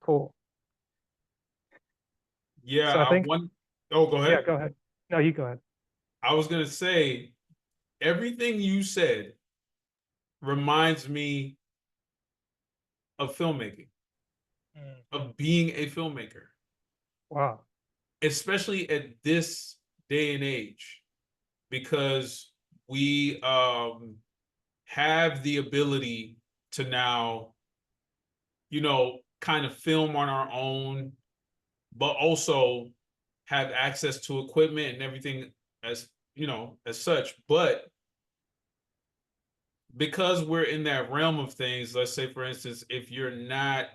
Cool. Yeah, So I think, oh, go yeah, ahead. go ahead. No, you go ahead. I was gonna say everything you said reminds me of filmmaking, Mhm. of being a filmmaker, Wow. especially at this day and age, because we have the ability to now, kind of film on our own, but also have access to equipment and everything as as such. But because we're in that realm of things, let's say for instance, if you're not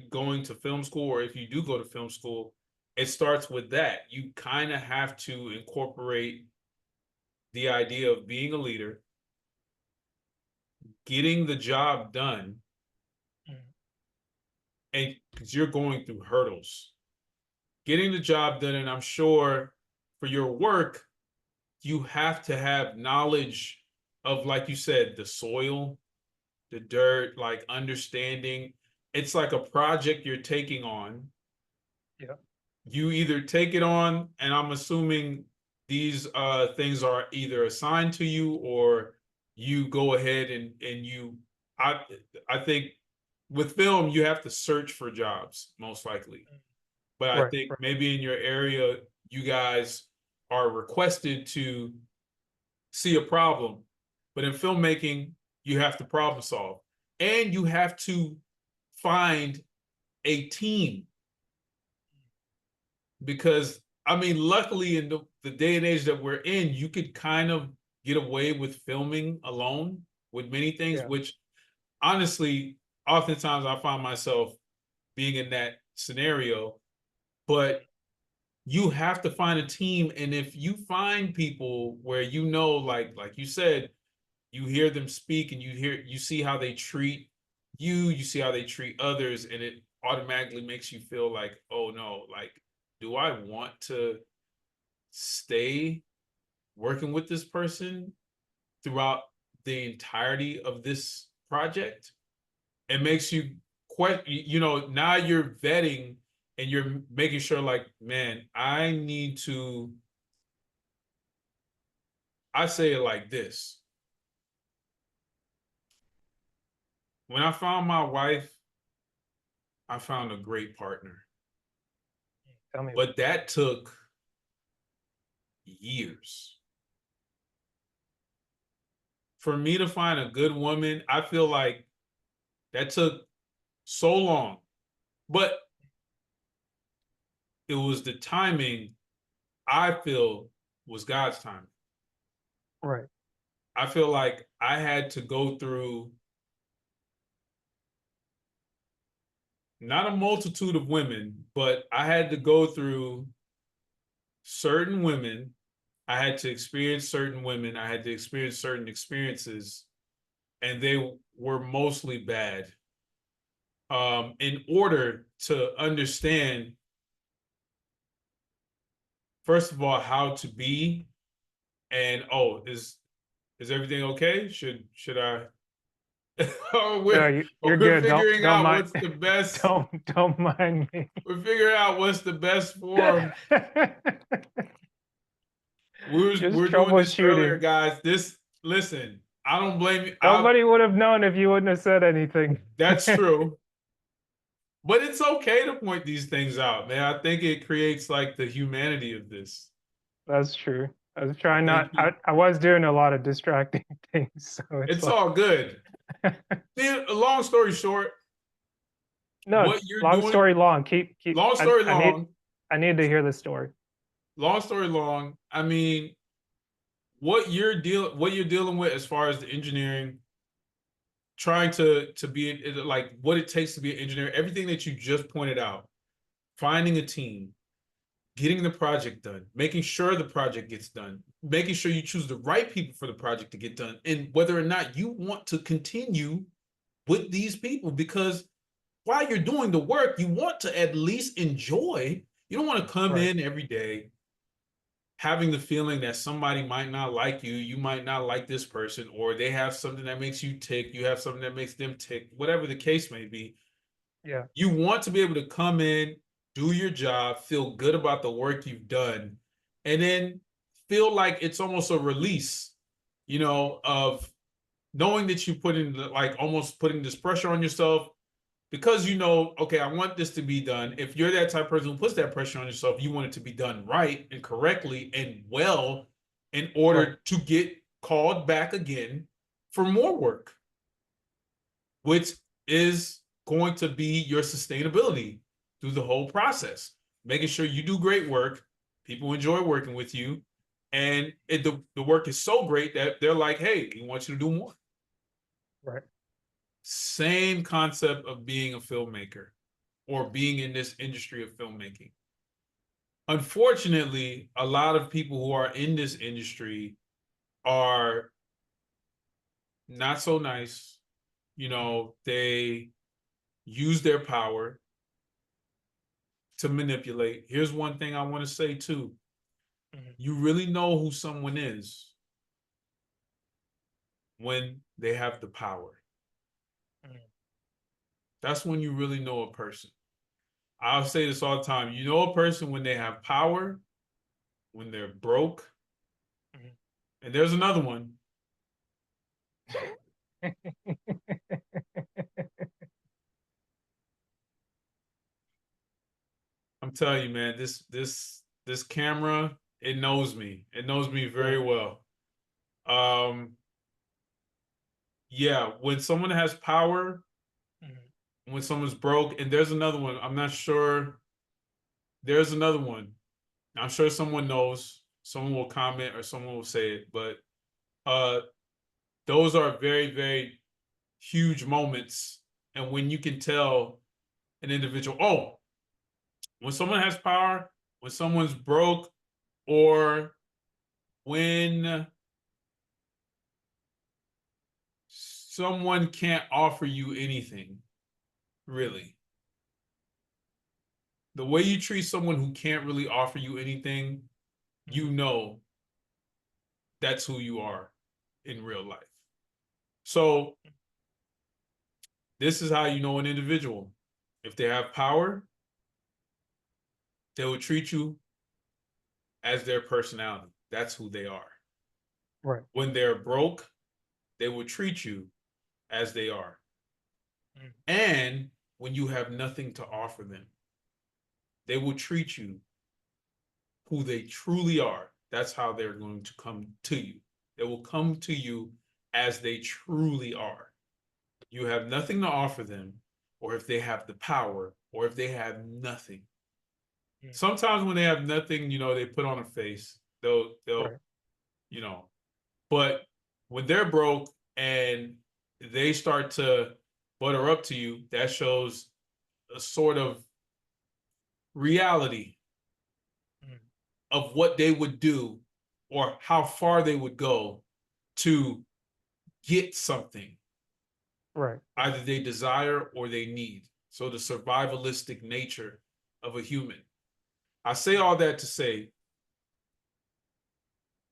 going to film school, or if you do go to film school, it starts with that. You kind of have to incorporate the idea of being a leader, getting the job done, Mhm. and because you're going through hurdles, getting the job done. And I'm sure for your work, you have to have knowledge of, like you said, the soil, the dirt, like understanding. It's like a project you're taking on. Yeah. You either take it on, and I'm assuming these things are either assigned to you, or you go ahead and I I think with film you have to search for jobs most likely. But I Right. think Right. maybe in your area you guys are requested to see a problem. But in filmmaking, you have to problem solve, and you have to find a team, because I mean, luckily in the day and age that we're in, you could kind of get away with filming alone with many things, Yeah. which honestly, oftentimes I find myself being in that scenario. But you have to find a team, and if you find people where like you said, you hear them speak, and you see how they treat you see how they treat others, and it automatically makes you feel like, oh no, like, do I want to stay working with this person throughout the entirety of this project? It makes you quite, now you're vetting, and you're making sure, like, man, I say it like this. When I found my wife, I found a great partner. Tell me about But that took years. For me to find a good woman, I feel like that took so long. But it was the timing, I feel, was God's timing. it. Right. I feel like I had to go through not a multitude of women, but I had to go through certain women. I had to experience certain women. I had to experience certain experiences, and they were mostly bad. In order to understand, first of all, how to be, and oh, is everything okay? Should I? oh, No, you're we're good. figuring Don't out mind. what's the best. Don't mind me. We're figuring out what's the best form. We Just were doing this earlier, troubleshooting. guys. This Listen, I don't blame you. Nobody would have known if you wouldn't have said anything. That's true. But it's okay to point these things out, man. I think it creates like the humanity of this. That's true. I was I trying not. think I was doing a lot of distracting things, so it's it's like all good. See, long story short, no. what you're Long doing, story long. Keep. long story long, I need to hear the story. long story long. I mean, what you're dealing with as far as the engineering, trying to be like what it takes to be an engineer, everything that you just pointed out, finding a team, getting the project done, making sure the project gets done, making sure you choose the right people for the project to get done, and whether or not you want to continue with these people, because while you're doing the work, you want to at least enjoy. You don't want to come Right. in every day having the feeling that somebody might not like you, you might not like this person, or they have something that makes you tick, you have something that makes them tick, whatever the case may be. Yeah. You want to be able to come in, do your job, feel good about the work you've done, and then feel like it's almost a release, of knowing that you put in like almost putting this pressure on yourself because okay, I want this to be done. If you're that type of person who puts that pressure on yourself, you want it to be done right and correctly and well in Right. order to get called back again for more work, which is going to be your sustainability through the whole process, making sure you do great work, people enjoy working with you, and the work is so great that they're like, hey, we want you to do more. Right. Same concept of being a filmmaker or being in this industry of filmmaking. Unfortunately, a lot of people who are in this industry are not so nice. They use their power to manipulate. Here's one thing I want to say too. Mhm. You really know who someone is when they have the power. Mhm. That's when you really know a person. I'll say this all the time. You know a person when they have power, when they're broke, Mhm. and there's another one. I'm telling you, man, this camera, it knows me. It knows me Yeah. very well. Um, yeah, when someone has power, Mhm. when someone's broke, and there's another one. I'm not sure. There's another one. I'm sure someone knows. Someone will comment or someone will say it, but uh, those are very, very huge moments. And when you can tell an individual, oh, when someone has power, when someone's broke, or when someone can't offer you anything, really. The way you treat someone who can't really offer you anything, you Mhm. know that's who you are in real life. So this is how you know an individual. If they have power, they will treat you as their personality. That's who they are. Right. When they're broke, they will treat you as they are. Mhm. And when you have nothing to offer them, they will treat you who they truly are. That's how they're going to come to you. They will come to you as they truly are. You have nothing to offer them, or if they have the power, or if they have nothing. Mhm. Sometimes when they have nothing, they put on a face. They'll, Right. you know, but when they're broke and they start to butter up to you, that shows a sort of reality Mhm. of what they would do or how far they would go to get something Right. Right. either they desire or they need. So the survivalistic nature of a human. I say all that to say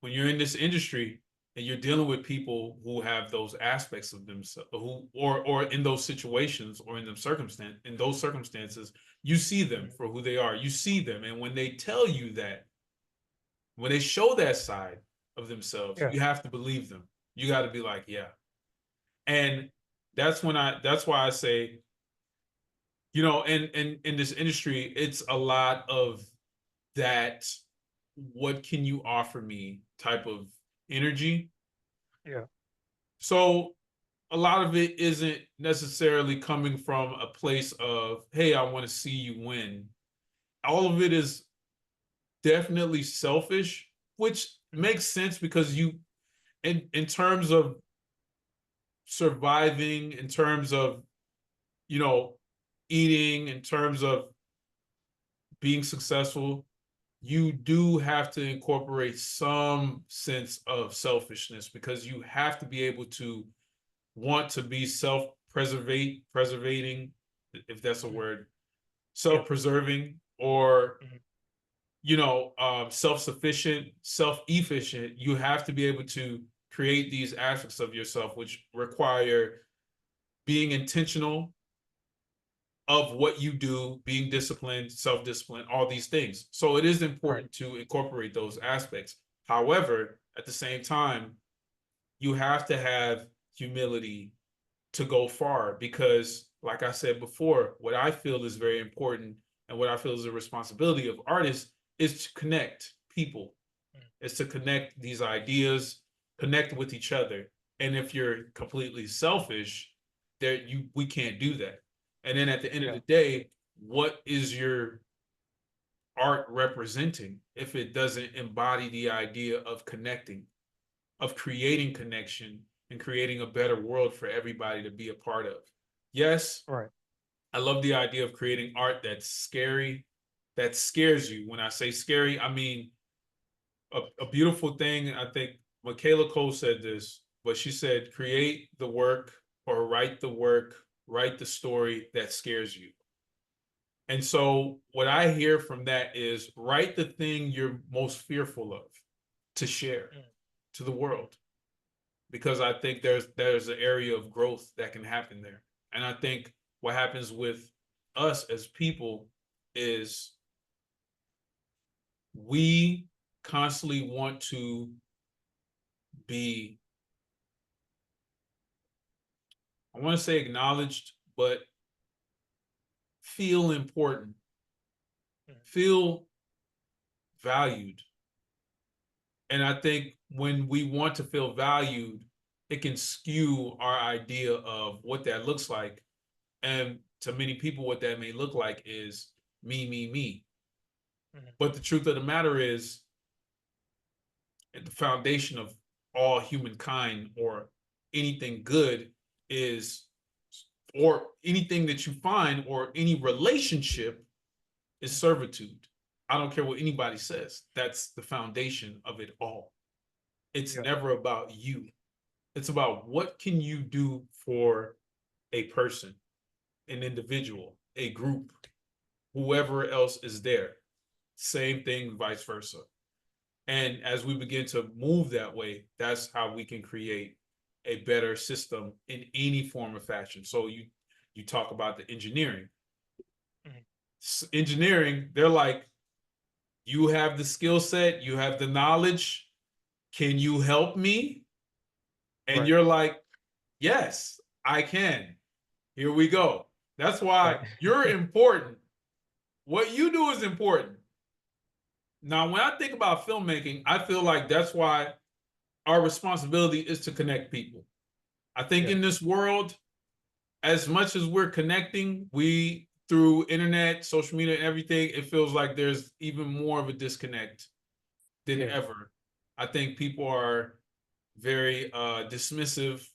when you're in this industry and you're dealing with people who have those aspects of themselves who or in those situations or in those circumstances, you see them Mhm. for who they are. You see them. And when they tell you that, when they show that side of themselves, Yeah. you have to believe them. You got to be like, yeah. And that's why I say, in this industry, it's a lot of that what can you offer me type of energy. Yeah. So a lot of it isn't necessarily coming from a place of, hey, I want to see you win. All of it is definitely selfish, which Mhm. makes sense because in terms of surviving, in terms of, you know, eating, in terms of being successful, you do have to incorporate some sense of selfishness because you have to be able to want to be preservating, if that's a Mhm. word, Yeah. self-preserving, or Mhm. self-sufficient, self-efficient. You have to be able to create these aspects of yourself, which require being intentional, of what you do, being disciplined, self-discipline, all these things. So it is important to incorporate those aspects. However, at the same time, you have to have humility to go far because, like I said before, what I feel is very important and what I feel is a responsibility of artists is to connect people, is to connect these ideas, connect with each other. And if you're completely selfish, we can't do that. And then at the end of the day, what is your art representing if it doesn't embody the idea of connecting, of creating connection and creating a better world for everybody to be a part of? Yes, I love the idea of creating art that's scary, that scares you. When I say scary, I mean a beautiful thing. I think Michaela Cole said this, but she said, create the work or write the work, write the story that scares you. And so what I hear from that is write the thing you're most fearful of to share to the world. Because I think there's an area of growth that can happen there. And I think what happens with us as people is we constantly want to be, I want to say acknowledged, but feel important, feel valued. And I think when we want to feel valued, it can skew our idea of what that looks like. And to many people, what that may look like is me, me, me. But the truth of the matter is, at the foundation of all humankind or anything good is, or anything that you find or any relationship is servitude. I don't care what anybody says. That's the foundation of it all. It's never about you. It's about what can you do for a person, an individual, a group, whoever else is there. Same thing, vice versa. And as we begin to move that way, that's how we can create a better system in any form of fashion. So you talk about the engineering. Engineering, they're like, you have the skill set, you have the knowledge. Can you help me? And you're like, yes, I can. Here we go. That's why you're important. What you do is important. Now, when I think about filmmaking, I feel like that's why our responsibility is to connect people. I think in this world, as much as we're connecting, we through internet, social media, and everything, it feels like there's even more of a disconnect than ever. I think people are very dismissive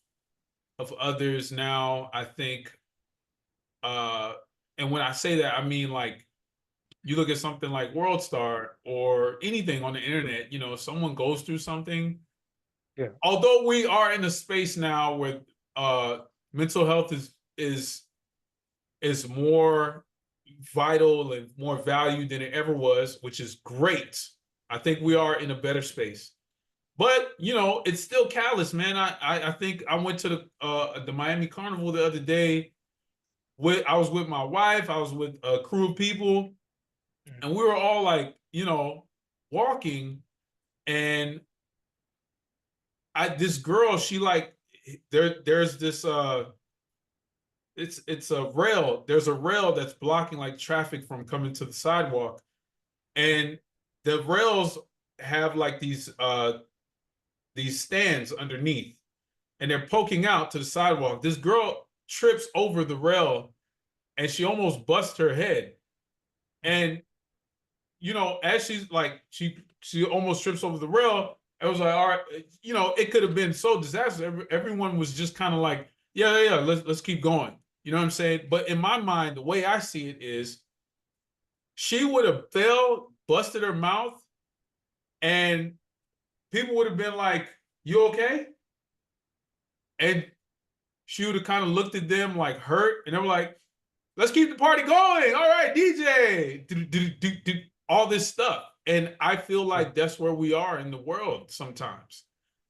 of others now. I think, and when I say that, I mean like you look at something like World Star or anything on the internet, you know, someone goes through something. Although we are in a space now where mental health is more vital and more valued than it ever was, which is great. I think we are in a better space. But you know, it's still callous, man. I think I went to the Miami Carnival the other day. I was with my wife. I was with a crew of people, and we were all like, you know, walking, and this girl, she like there's this it's a rail. There's a rail that's blocking like traffic from coming to the sidewalk, and the rails have like these stands underneath, and they're poking out to the sidewalk. This girl trips over the rail, and she almost busts her head. And you know, as she's like she almost trips over the rail. It was like, all right, you know, it could have been so disastrous. Everyone was just kind of like, yeah, let's keep going. You know what I'm saying? But in my mind, the way I see it is, she would have fell, busted her mouth, and people would have been like, "You okay?" And she would have kind of looked at them like hurt, and they were like, "Let's keep the party going. All right, DJ, all this stuff." And I feel like that's where we are in the world sometimes.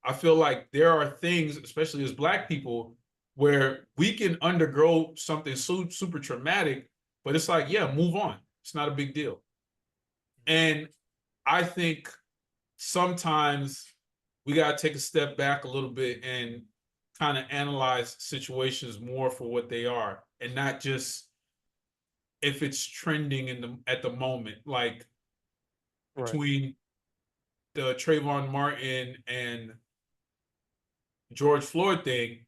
I feel like there are things, especially as Black people, where we can undergo something so super traumatic, but it's like, yeah, move on. It's not a big deal. And I think sometimes we got to take a step back a little bit and kind of analyze situations more for what they are, and not just if it's trending in the at the moment, like Right. between the Trayvon Martin and George Floyd thing.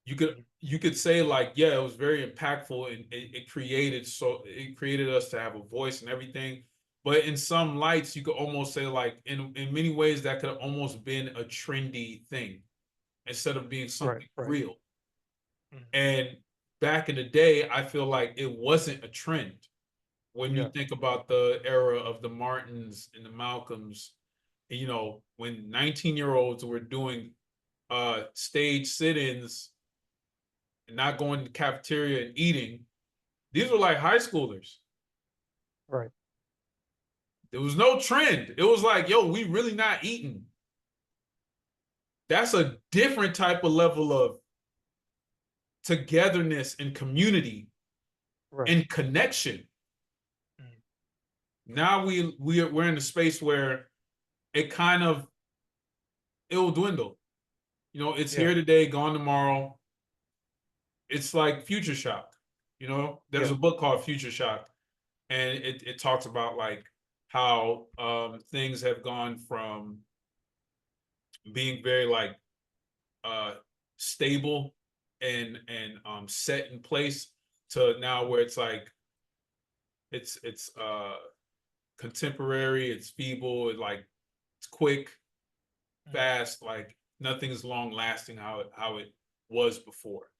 You could say like, yeah, it was very impactful, and it created us to have a voice and everything. But in some lights, you could almost say like, in many ways, that could have almost been a trendy thing instead of being Right. something Right. real. Mhm. And back in the day, I feel like it wasn't a trend. When you Yeah. think about the era of the Martins and the Malcolms, you know, when 19-year-olds were doing stage sit-ins and not going to the cafeteria and eating, these were like high schoolers. Right. There was no trend. It was like, yo, we really not eating. That's a different type of level of togetherness and community Right. and connection. Mhm. Now we're in a space where it kind of it will dwindle. You know, it's Yeah. here today, gone tomorrow. It's like future shock. You know, there's Yeah. a book called Future Shock, and it talks about like how things have gone from being very like uh stable and set in place to now where it's like it's contemporary, it's feeble, it's quick, Mhm. fast, like nothing's long lasting how it was before.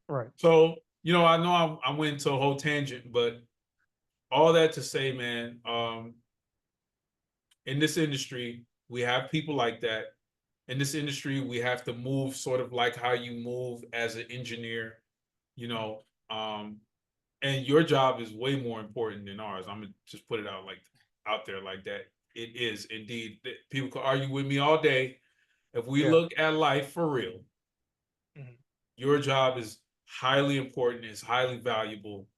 Right. So, you know, I know I went into a whole tangent, but all that to say, man, in this industry, we have people like that. In this industry, we have to move sort of like how you move as an engineer, you Mhm. know, and your job is way more important than ours. I'm gonna just put it out there like that. It is indeed. People can argue with me all day. If we Yeah. look at life for real, Mhm. your job is highly important, is highly valuable,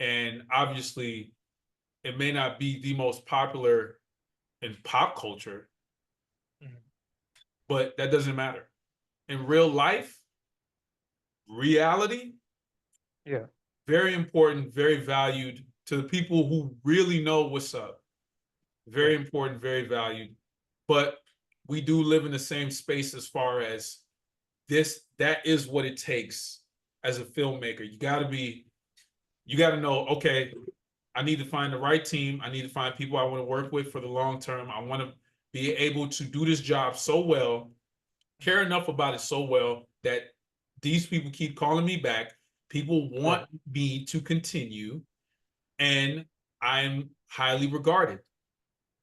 and obviously, it may not be the most popular in pop culture, Mhm. but that doesn't matter. In real life, reality, Yeah. very important, very valued to the people who really know what's up. Very Right. important, very valued. But we do live in the same space as far as that is what it takes as a filmmaker. You got to know, okay, I need to find the right team. I need to find people I want to work with for the long term. I want to be able to do this job so well, Mhm. care enough about it so well that these people keep calling me back. People want Right. me to continue, and I'm highly regarded.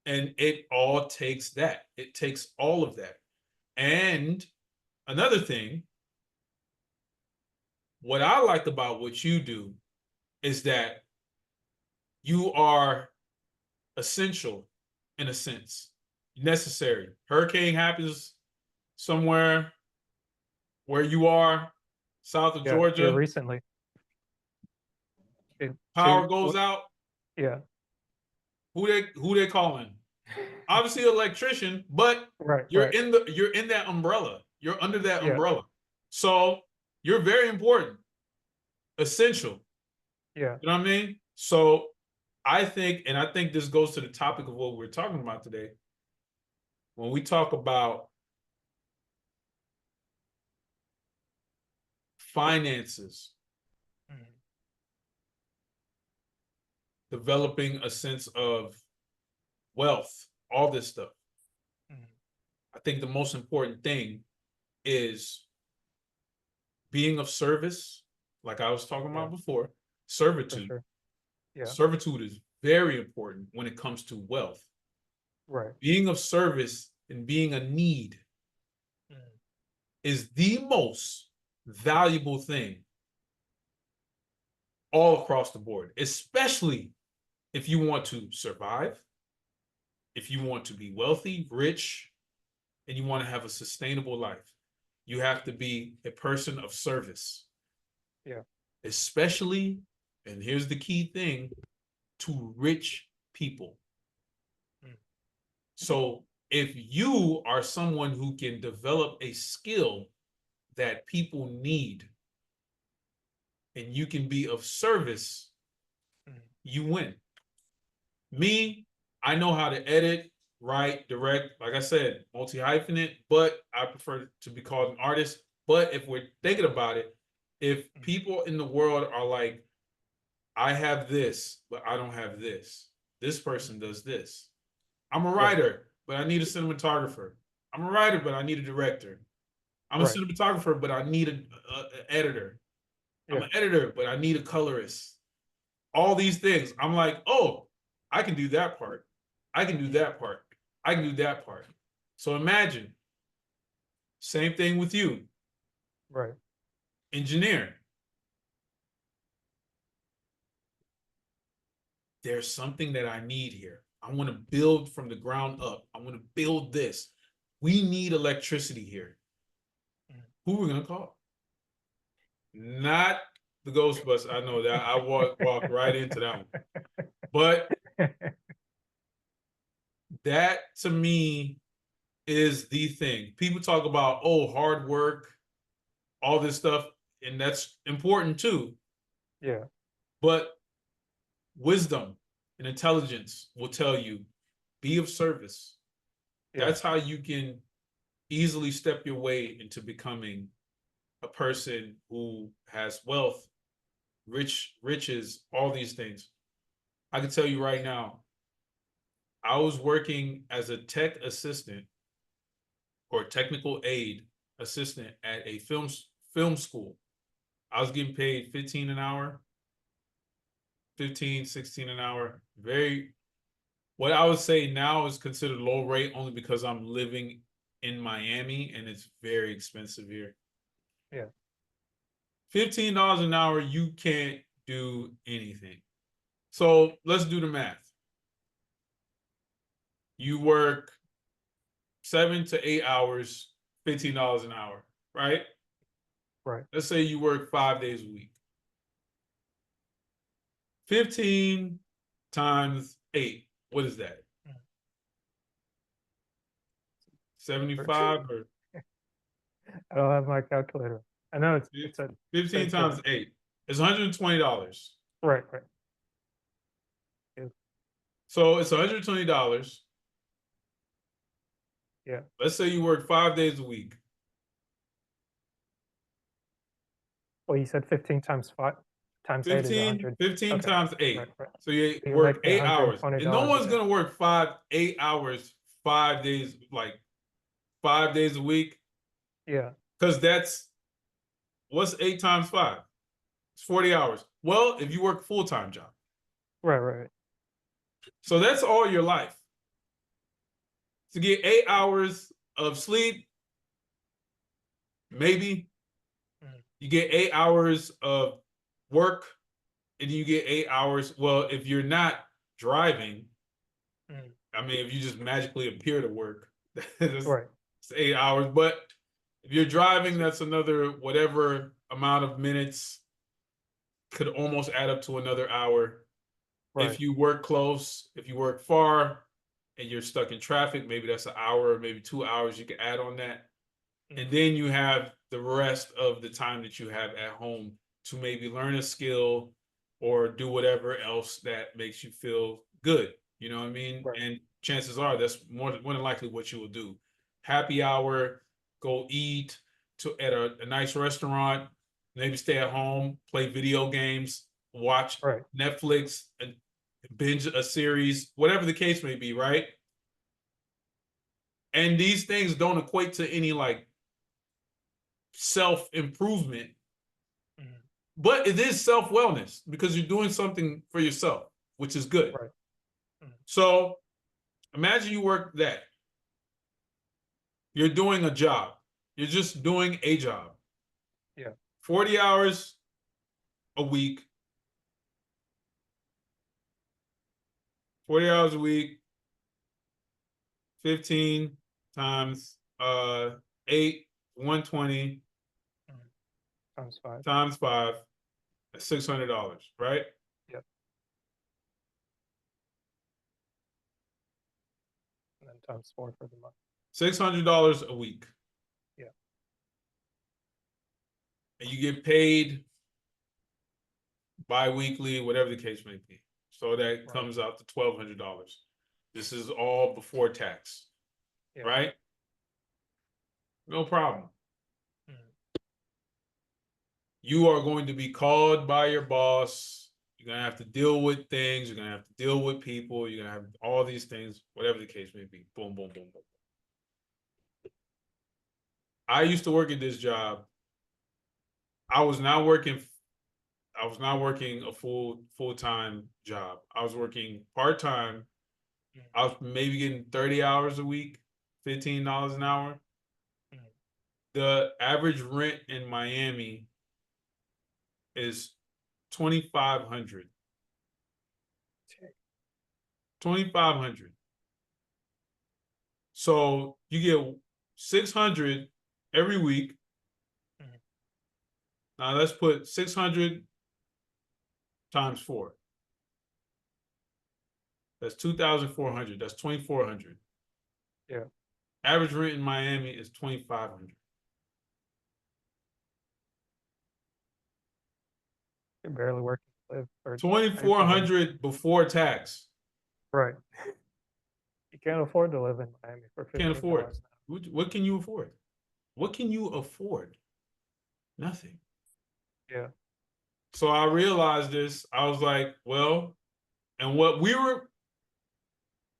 And it all takes that. It takes all of that. And another thing, what I like about what you do is that you are essential in a sense, necessary. Hurricane happens somewhere where you are, south of Yeah. Here Georgia, recently. It, power two. goes What? out. Yeah. Who they calling? Obviously, electrician, but Right. Right. you're in that umbrella. You're under that Yeah. umbrella. So you're very important, essential. Yeah. You know what I mean? So I think this goes to the topic of what we're talking about today. When we talk about finances, Mhm. developing a sense of wealth, all this stuff, Mhm. I think the most important thing is being of service, like I was talking Yeah. about before, For servitude. sure. Yeah. Servitude is very important when it comes to wealth. Right. Being of service and being a need Mhm. is the most valuable thing all across the board, especially if you want to survive, if you want to be wealthy, rich, and you want to have a sustainable life. you have to be a person of service. Yeah. Especially, and here's the key thing, to rich people. So if you are someone who can develop a skill that people need and you can be of service, you win. Me, I know how to edit, write, direct, like I said, multi-hyphenate, but I prefer to be called an artist. But if we're thinking about it, if people in the world are like, I have this, but I don't have this. This person does this. I'm a writer, but I need a cinematographer. I'm a writer, but I need a director. I'm a cinematographer, but I need an editor. I'm an editor, but I need a colorist. All these things. I'm like, oh, I can do that part. I can do that part. I can do that part. So imagine, same thing with you. Right. Engineer. There's something that I need here. I want to build from the ground up. I want to build this. We need electricity here. Who are we gonna call? Not the Ghostbusters. I know that I walked right into that one. But that to me is the thing. People talk about, oh, hard work, all this stuff, and that's important too. Yeah. But wisdom and intelligence will tell you, be of service. That's how you can easily step your way into becoming a person who has wealth, riches, all these things. I can tell you right now, I was working as a tech assistant or technical aid assistant at a film school. I was getting paid 15 an hour, 15, 16 an hour. What I would say now is considered low rate only because I'm living in Miami and it's very expensive here. Yeah. $15 an hour, you can't do anything. So let's do the math. You work 7 to 8 hours, $15 an hour, right? Right. Let's say you work 5 days a week. 15 times 8, what is that? 75 or I don't have my calculator. I know it's a 15 times 8. It's $120. Right. Yeah. So it's $120. Yeah. Let's say you work 5 days a week. Well, you said 15 times 5 times 8 is 100. 15 Okay. times 8. Right. So you You work make 8 hours. $120 And no one's a day. going to work 8 hours, 5 days, like 5 days a week. Yeah. Because what's 8 times 5? It's 40 hours. Well, if you work a full-time job. Right. So that's all your life. To get 8 hours of sleep, maybe. You get 8 hours of work, and you get 8 hours. Well, if you're not driving, I mean, if you just magically appear to work, that's 8 hours. But if you're driving, that's another whatever amount of minutes, could almost add up to another hour. Right. If you work close, if you work far and you're stuck in traffic, maybe that's an hour, maybe 2 hours you can add on that. And then you have the rest of the time that you have at home to maybe learn a skill or do whatever else that makes you feel good. You know what I mean? Right. And chances are that's more than likely what you will do. Happy hour, go eat at a nice restaurant, maybe stay at home, play video games, watch Netflix, and binge a series, whatever the case may be, right? And these things don't equate to any like self-improvement, but it is self-wellness because you're doing something for yourself, which is good. Right. So imagine you work that. You're doing a job. You're just doing a job. Yeah. 40 hours a week. 40 hours a week. 15 times 8, 120 Times 5. times 5, that's $600, right? Yep. And then times 4 for the month. $600 a week. Yeah. And you get paid bi-weekly, whatever the case may be. So that comes out to $1,200. This is all before tax, Yeah. right? No problem. You are going to be called by your boss. You're going to have to deal with things. You're going to have to deal with people. You're going to have all these things, whatever the case may be. Boom, boom, boom, boom. I used to work at this job. I was not working a full-time job. I was working part-time. I was maybe getting 30 hours a week, $15 an hour. The average rent in Miami is $2,500. $2,500. So you get 600 every week. Now let's put 600 times 4. That's 2,400. That's 2,400. Yeah. Average rent in Miami is 2,500. You're barely working to live. Or 2,400 before tax. Right. You can't afford to live in Miami for Can't afford. $15 an hour. What can you afford? What can you afford? Nothing. Yeah. So I realized this. I was like, well, and what we were,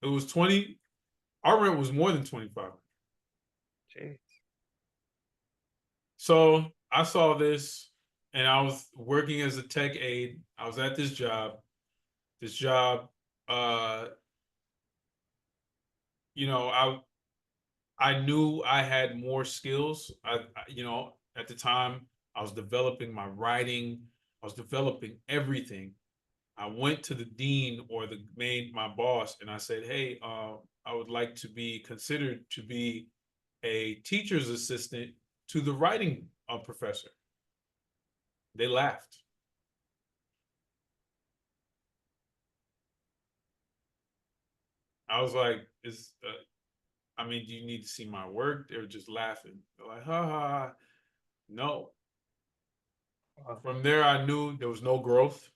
it was 20, our rent was more than 25. Jeez. So I saw this and I was working as a tech aide. I was at this job. This job, you know, I knew I had more skills. You know, at the time I was developing my writing. I was developing everything. I went to the dean or my boss, and I said, "Hey, I would like to be considered to be a teacher's assistant to the writing professor." They laughed. I was like, I mean, do you need to see my work?" They were just laughing. They're like, "Ha ha ha." No. Wow. From there, I knew there was no growth.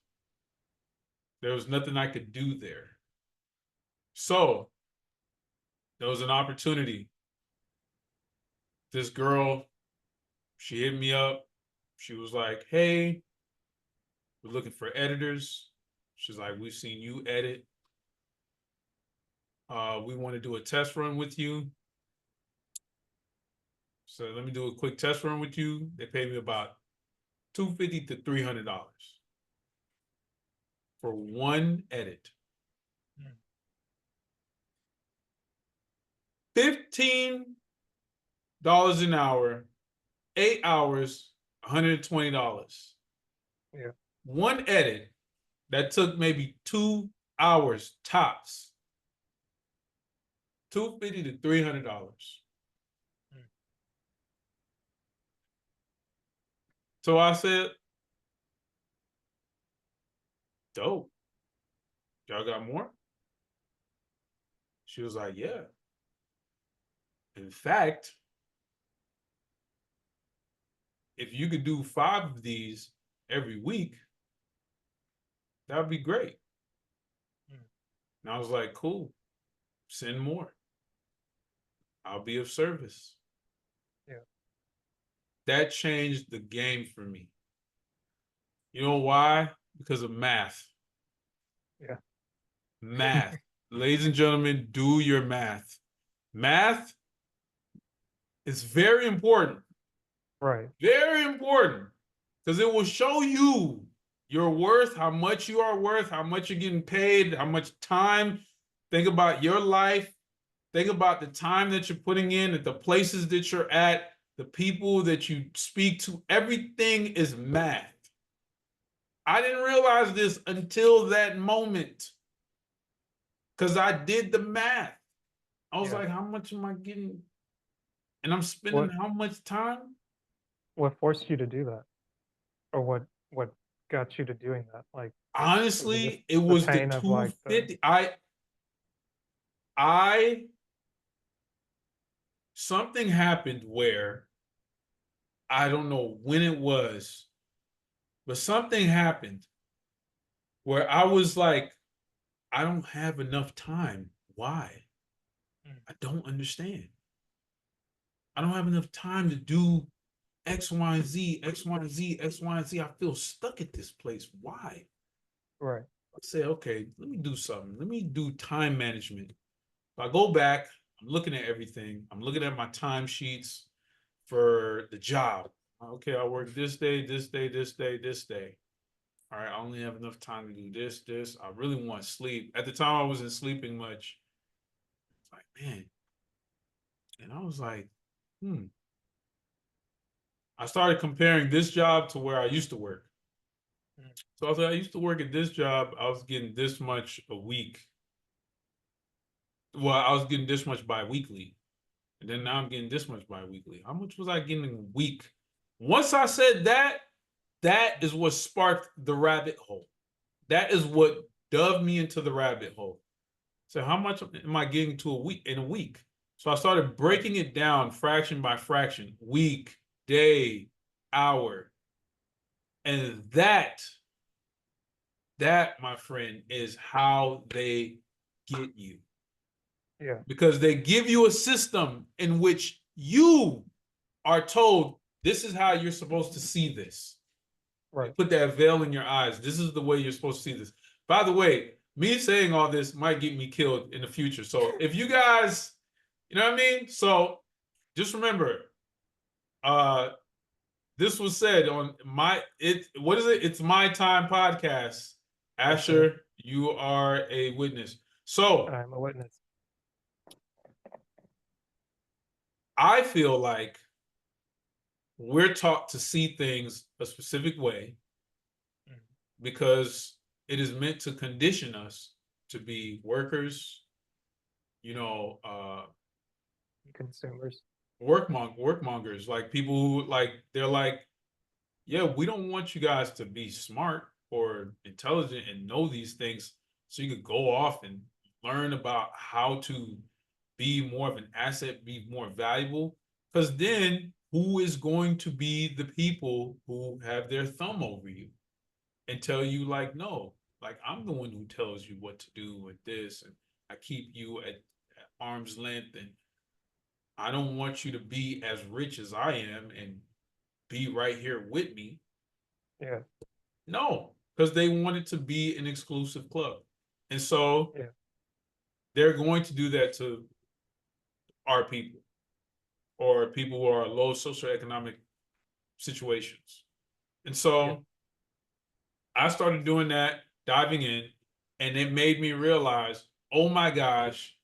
There was nothing I could do there. So there was an opportunity. This girl, she hit me up. She was like, "Hey, we're looking for editors." She's like, "We've seen you edit. We want to do a test run with you. So let me do a quick test run with you." They paid me about $250 to $300 for one edit. $15 an hour, 8 hours, $120. Yeah. One edit that took maybe 2 hours tops. $250 to $300. So I said, "Dope. Y'all got more?" She was like, "Yeah. In fact, if you could do 5 of these every week, that would be great." And I was like, "Cool. Send more. I'll be of service." Yeah. That changed the game for me. You know why? Because of math. Yeah. Math. Ladies and gentlemen, do your math. Math is very important. Right. Very important. Because it will show you your worth, how much you are worth, how much you're getting paid, how much time. Think about your life. Think about the time that you're putting in, at the places that you're at, the people that you speak to. Everything is math. I didn't realize this until that moment because I did the math. I was like, how much am I getting? and I'm spending What how much time? what forced you to do that? Or what got you to doing that? Like, was it just Honestly, it the was the pain of, like, the 250. I something happened where I don't know when it was, but something happened where I was like, I don't have enough time. Why? Mm. I don't understand. I don't have enough time to do X, Y, and Z, X, Y, and Z, X, Y, and Z. I feel stuck at this place. Why? Right. I say, okay, let me do something. Let me do time management. If I go back, I'm looking at everything. I'm looking at my time sheets for the job. Okay, I work this day, this day, this day, this day. All right, I only have enough time to do this, this. I really want sleep. At the time, I wasn't sleeping much. It's like, man. And I was like, hmm. I started comparing this job to where I used to work. Mm. So I was like, I used to work at this job. I was getting this much a week. Well, I was getting this much bi-weekly. And then now I'm getting this much bi-weekly. How much was I getting a week? Once I said that, that is what sparked the rabbit hole. That is what dove me into the rabbit hole. So how much am I getting to a week in a week? So I started breaking it down fraction by fraction, week, day, hour. And that, my friend, is how they get you. Yeah. Because they give you a system in which you are told this is how you're supposed to see this. They Right. put that veil in your eyes. This is the way you're supposed to see this. By the way, me saying all this might get me killed in the future. So if you guys, you know what I mean? So just remember, uh, this was said on what is it? It's My Time podcast. Yes, sir. Asher, you are a witness. So I'm a witness. I feel like we're taught to see things a specific way Mm. because it is meant to condition us to be workers, you know, Consumers. workmongers, like people who like they're like, yeah, we don't want you guys to be smart or intelligent and know these things so you could go off and learn about how to be more of an asset, be more valuable. Because then who is going to be the people who have their thumb over you and tell you, like, no, like I'm the one who tells you what to do with this, and I keep you at arm's length, and I don't want you to be as rich as I am and be right here with me. Yeah. No, because they want it to be an exclusive club. And so Yeah. they're going to do that to our people or people who are low socioeconomic situations. And Yeah. so I started doing that, diving in, and it made me realize, oh my gosh,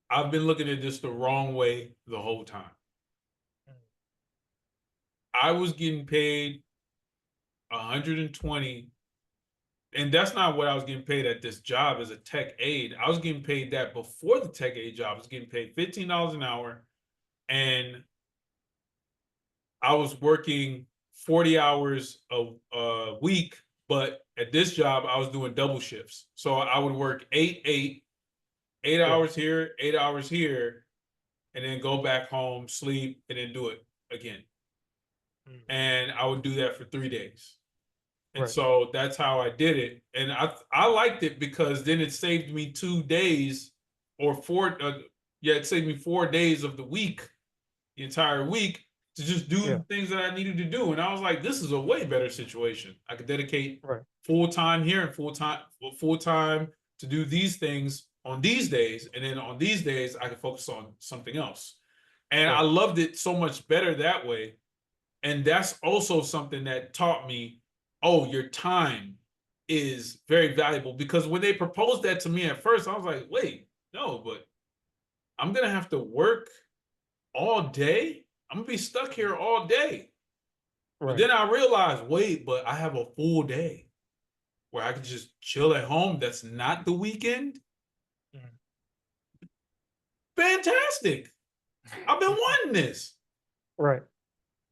I've been looking at this the wrong way the whole time. Mm. I was getting paid 120, and that's not what I was getting paid at this job as a tech aide. I was getting paid that before the tech aide job. I was getting paid $15 an hour, and I was working 40 hours a week. But at this job, I was doing double shifts. So I would work 8 Yeah. hours here, 8 hours here, and then go back home, sleep, and then do it again. Mm. And I would do that for 3 days. And Right. so that's how I did it. And I liked it because then it saved me 2 days or four. Yeah, it saved me 4 days of the week, the entire week, to just do Yeah. the things that I needed to do. And I was like, this is a way better situation. I could dedicate Right. full time here and full time to do these things on these days. And then on these days, I could focus on something else. And I Right. loved it so much better that way. And that's also something that taught me, oh, your time is very valuable. Because when they proposed that to me at first, I was like, wait, no, but I'm gonna have to work all day. I'm gonna be stuck Mm. here all day. But Right. then I realized, wait, but I have a full day where I can just chill at home. That's not the weekend. Mm. Fantastic. I've been wanting this. Right.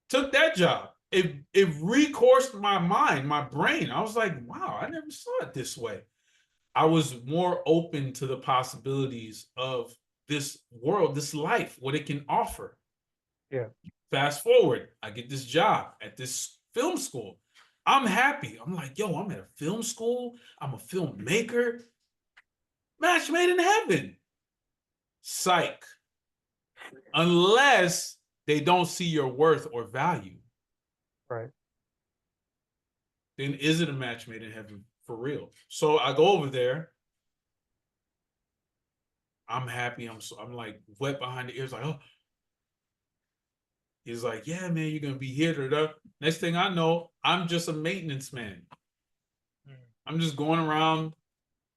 Took that job. It recoursed my mind, my brain. I was like, wow, I never saw it this way. I was more open to the possibilities of this world, this life, what it can offer. Yeah. Fast forward, I get this job at this film school. I'm happy. I'm like, yo, I'm at a film school. I'm a filmmaker. Match made in heaven. Psych. Unless they don't see your worth or value, Right. then is it a match made in heaven for real? So I go over there. I'm happy. I'm like wet behind the ears, like, oh. He's like, yeah, man, you're gonna be here. Da, da. Next thing I know, I'm just a maintenance man. I'm just going around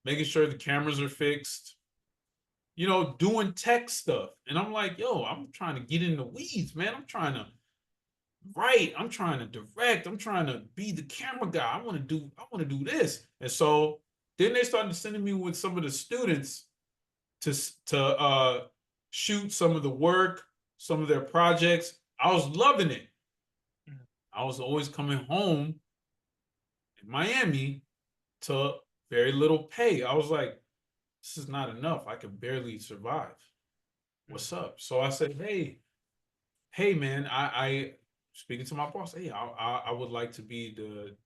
making sure the cameras are fixed, doing tech stuff. And I'm like, yo, I'm trying to get in the weeds, man. I'm trying to write. I'm trying to direct. I'm trying to be the camera guy. I want to do this. And so then they started sending me with some of the students to shoot some of the work, some of their projects. I was loving it. I was always coming home in Miami to very little pay. I was like, this is not enough. I can barely survive. What's up? So I said, hey, man, I speaking to my boss, hey, I would like to be the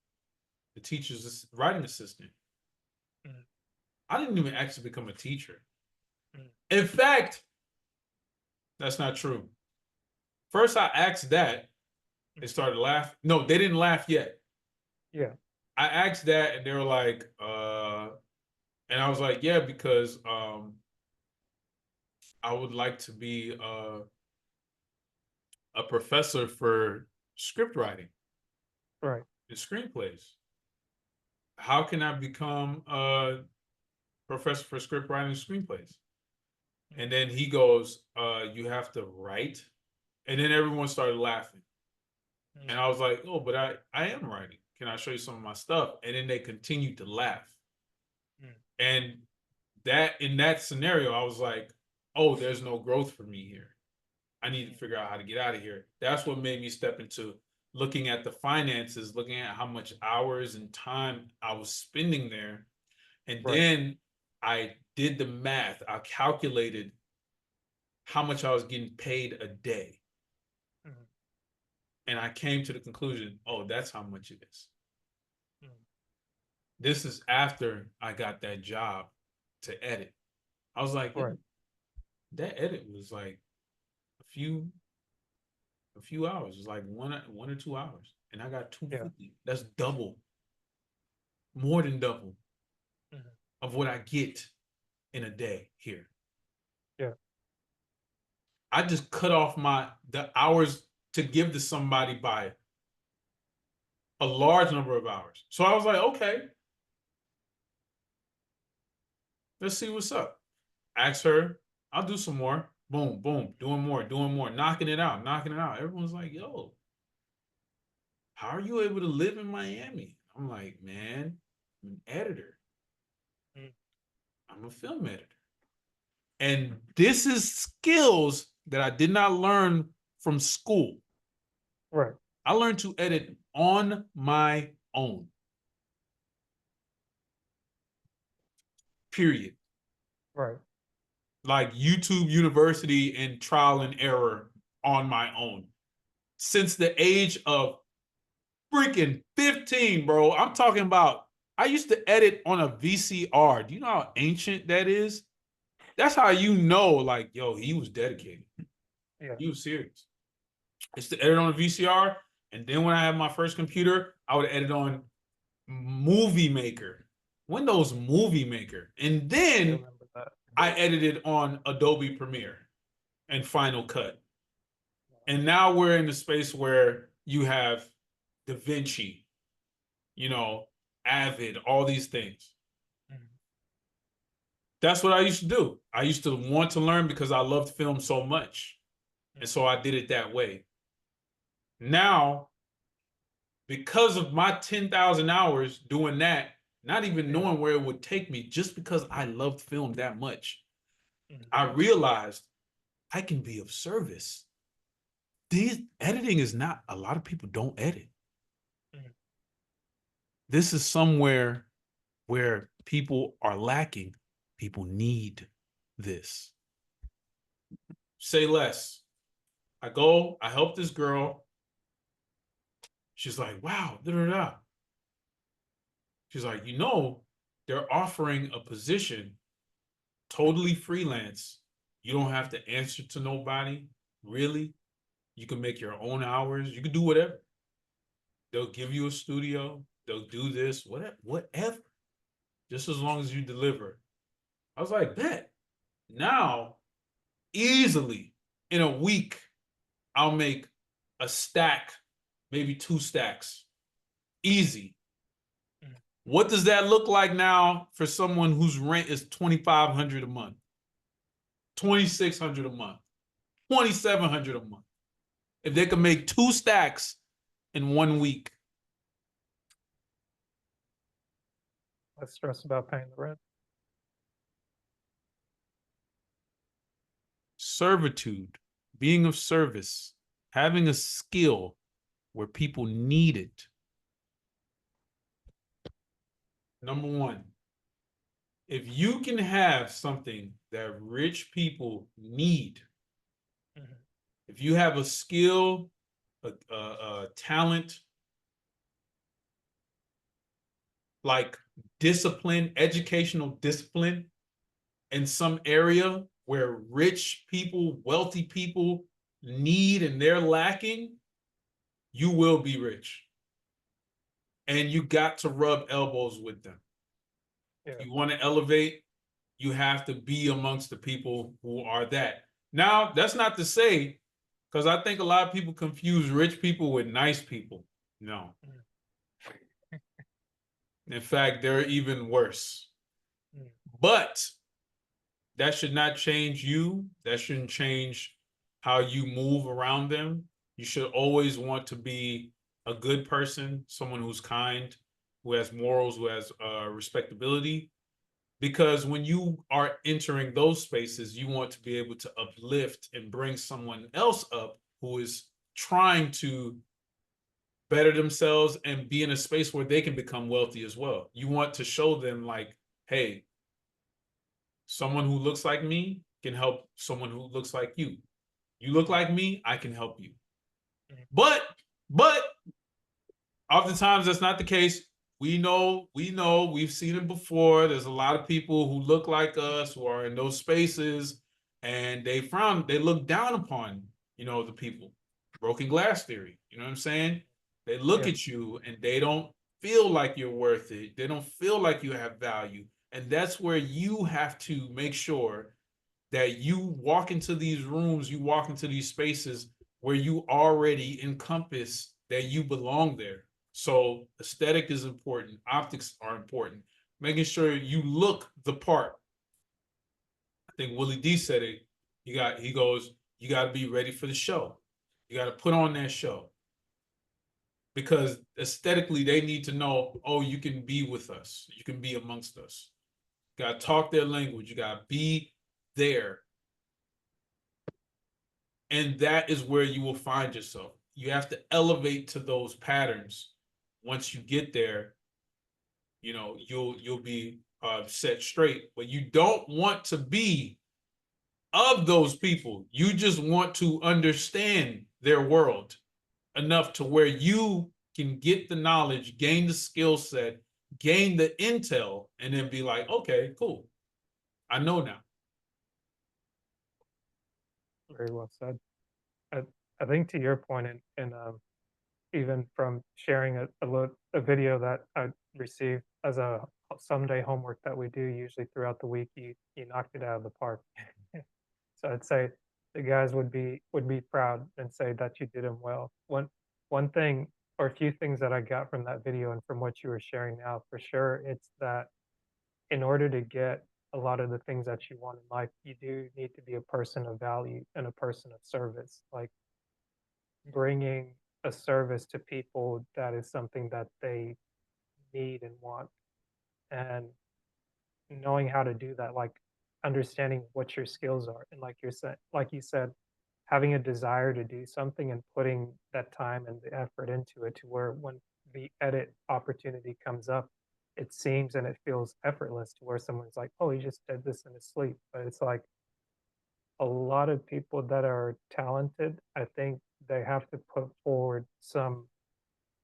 teacher's writing assistant. I didn't even actually become a teacher. In fact, that's not true. First, I asked that. They started laughing. No, they didn't laugh yet. Yeah. I asked that, and they were like, and I was like, yeah, because I would like to be a professor for script writing Right. and screenplays. How can I become a professor for script writing and screenplays? And then he goes, you have to write. And then everyone started laughing. And I was like, oh, but I am writing. Can I show you some of my stuff? And then they continued to laugh. And that in that scenario, I was like, oh, there's no growth for me here. I need to figure out how to get out of here. That's what made me step into looking at the finances, looking at how much hours and time I was spending there. And then I did the math. I calculated how much I was getting paid a day. And I came to the conclusion, oh, that's how much it is. This is after I got that job to edit. I was like, that edit was like a few hours. It was like one or 2 hours. And I got 250. That's double, more than double of what I get in a day here. Yeah. I just cut off the hours to give to somebody by a large number of hours. So I was like, okay, let's see what's up. Ask her, I'll do some more. Boom, boom, doing more, knocking it out. Everyone's like, yo, how are you able to live in Miami? I'm like, man, I'm an editor. I'm a film editor. And this is skills that I did not learn from school. Right. I learned to edit on my own. Period. Right. Like YouTube University and trial and error on my own. Since the age of freaking 15, bro. I'm talking about, I used to edit on a VCR. Do you know how ancient that is? That's how you know, like, yo, he was dedicated. Yeah. He was serious. I used to edit on a VCR. And then when I had my first computer, I would edit on Movie Maker, Windows Movie Maker. And then I edited on Adobe Premiere and Final Cut. And now we're in the space where you have DaVinci, Avid, all these things. That's what I used to do. I used to want to learn because I loved film so much. And so I did it that way. Now, because of my 10,000 hours doing that, not even knowing where it would take me, just because I loved film that much, I realized I can be of service. Editing is not, a lot of people don't edit. Mhm. This is somewhere where people are lacking. People need this. Say less. I help this girl. She's like, wow, da da da. She's like, they're offering a position totally freelance. You don't have to answer to nobody, really. You can make your own hours. You can do whatever. They'll give you a studio. They'll do this, whatever. Just as long as you deliver. I was like, bet. Now, easily in a week, I'll make a stack, maybe 2 stacks. Easy. Mhm. What does that look like now for someone whose rent is $2,500 a month, $2,600 a month, $2,700 a month? If they could make 2 stacks in 1 week. Less stress about paying the rent. Servitude, being of service, having a skill where people need it. Number one, if you can have something that rich people need, Mhm. if you have a skill, a talent, like discipline, educational discipline in some area where rich people, wealthy people need and they're lacking, you will be rich. And you got to rub elbows with them. Yeah. If you want to elevate, you have to be amongst the people who are that. Now, that's not to say, because I think a lot of people confuse rich people with nice people. No. Mhm. In fact, they're even worse. Mhm. But that should not change you. That shouldn't change how you move around them. You should always want to be a good person, someone who's kind, who has morals, who has respectability. Because when you are entering those spaces, you want to be able to uplift and bring someone else up who is trying to better themselves and be in a space where they can become wealthy as well. You want to show them, like, hey, someone who looks like me can help someone who looks like you. You look like me, I can help you. Mhm. But oftentimes that's not the case. We've seen it before. There's a lot of people who look like us who are in those spaces and they look down upon, the people. Broken glass theory. You know what I'm saying? They look Yeah. at you and they don't feel like you're worth it. They don't feel like you have value. And that's where you have to make sure that you walk into these rooms, you walk into these spaces where you already encompass that you belong there. So aesthetic is important, optics are important, making sure you look the part. I think Willie D said it. He goes, you got to be ready for the show. You got to put on that show because aesthetically they need to know, oh, you can be with us, you can be amongst us. You got to talk their language. You got to be there. And that is where you will find yourself. You have to elevate to those patterns. Once you get there, you'll be set straight. But you don't want to be of those people. You just want to understand their world enough to where you can get the knowledge, gain the skill set, gain the intel, and then be like, okay, cool. I know now. Very well said. I, I think to your point, and even from sharing a video that I received as a someday homework that we do usually throughout the week, you knocked it out of the park. So I'd say the guys would be proud and say that you did them well. One thing or a few things that I got from that video and from what you were sharing now, for sure, it's that in order to get a lot of the things that you want in life, you do need to be a person of value and a person of service. Like bringing a service to people that is something that they need and want, and knowing how to do that, like understanding what your skills are, and like you said, having a desire to do something and putting that time and the effort into it to where when the edit opportunity comes up, it seems and it feels effortless to where someone's like, "Oh, he just did this in his sleep." But it's like a lot of people that are talented, I think they have to put forward some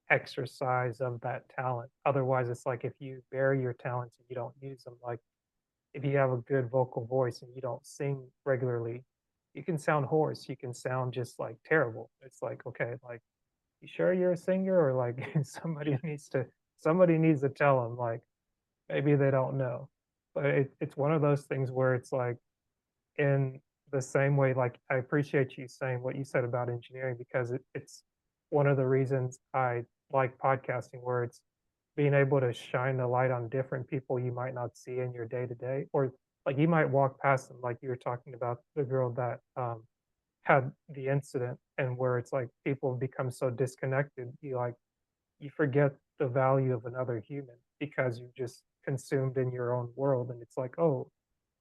exercise of that talent. Otherwise, it's like if you bury your talents and you don't use them, like if you have a good vocal voice and you don't sing regularly, you can sound hoarse. You can sound just like terrible. It's like, okay, like, you sure you're a singer or like somebody needs to tell them like maybe they don't know. But it's one of those things where it's like in the same way, like I appreciate you saying what you said about engineering because it's one of the reasons I like podcasting, where it's being able to shine the light on different people you might not see in your day to day, or like you might walk past them, like you were talking about the girl that had the incident, and where it's like people become so disconnected, you forget the value of another human because you're just consumed in your own world, and it's like, oh,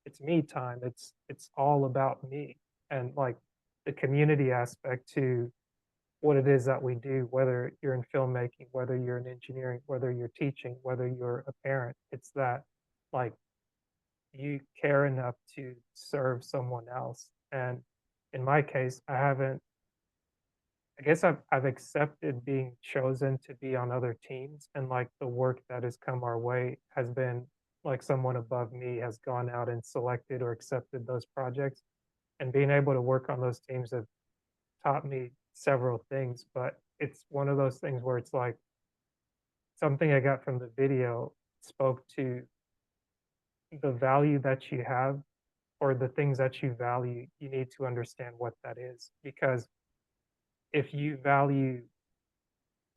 it's me time. It's all about me. And like the community aspect to what it is that we do, whether you're in filmmaking, whether you're in engineering, whether you're teaching, whether you're a parent, it's that like you care enough to serve someone else. And in my case, I guess I've accepted being chosen to be on other teams, and like the work that has come our way has been like someone above me has gone out and selected or accepted those projects, and being able to work on those teams have taught me several things. But it's one of those things where it's like something I got from the video spoke to the value that you have or the things that you value. You need to understand what that is, because if you value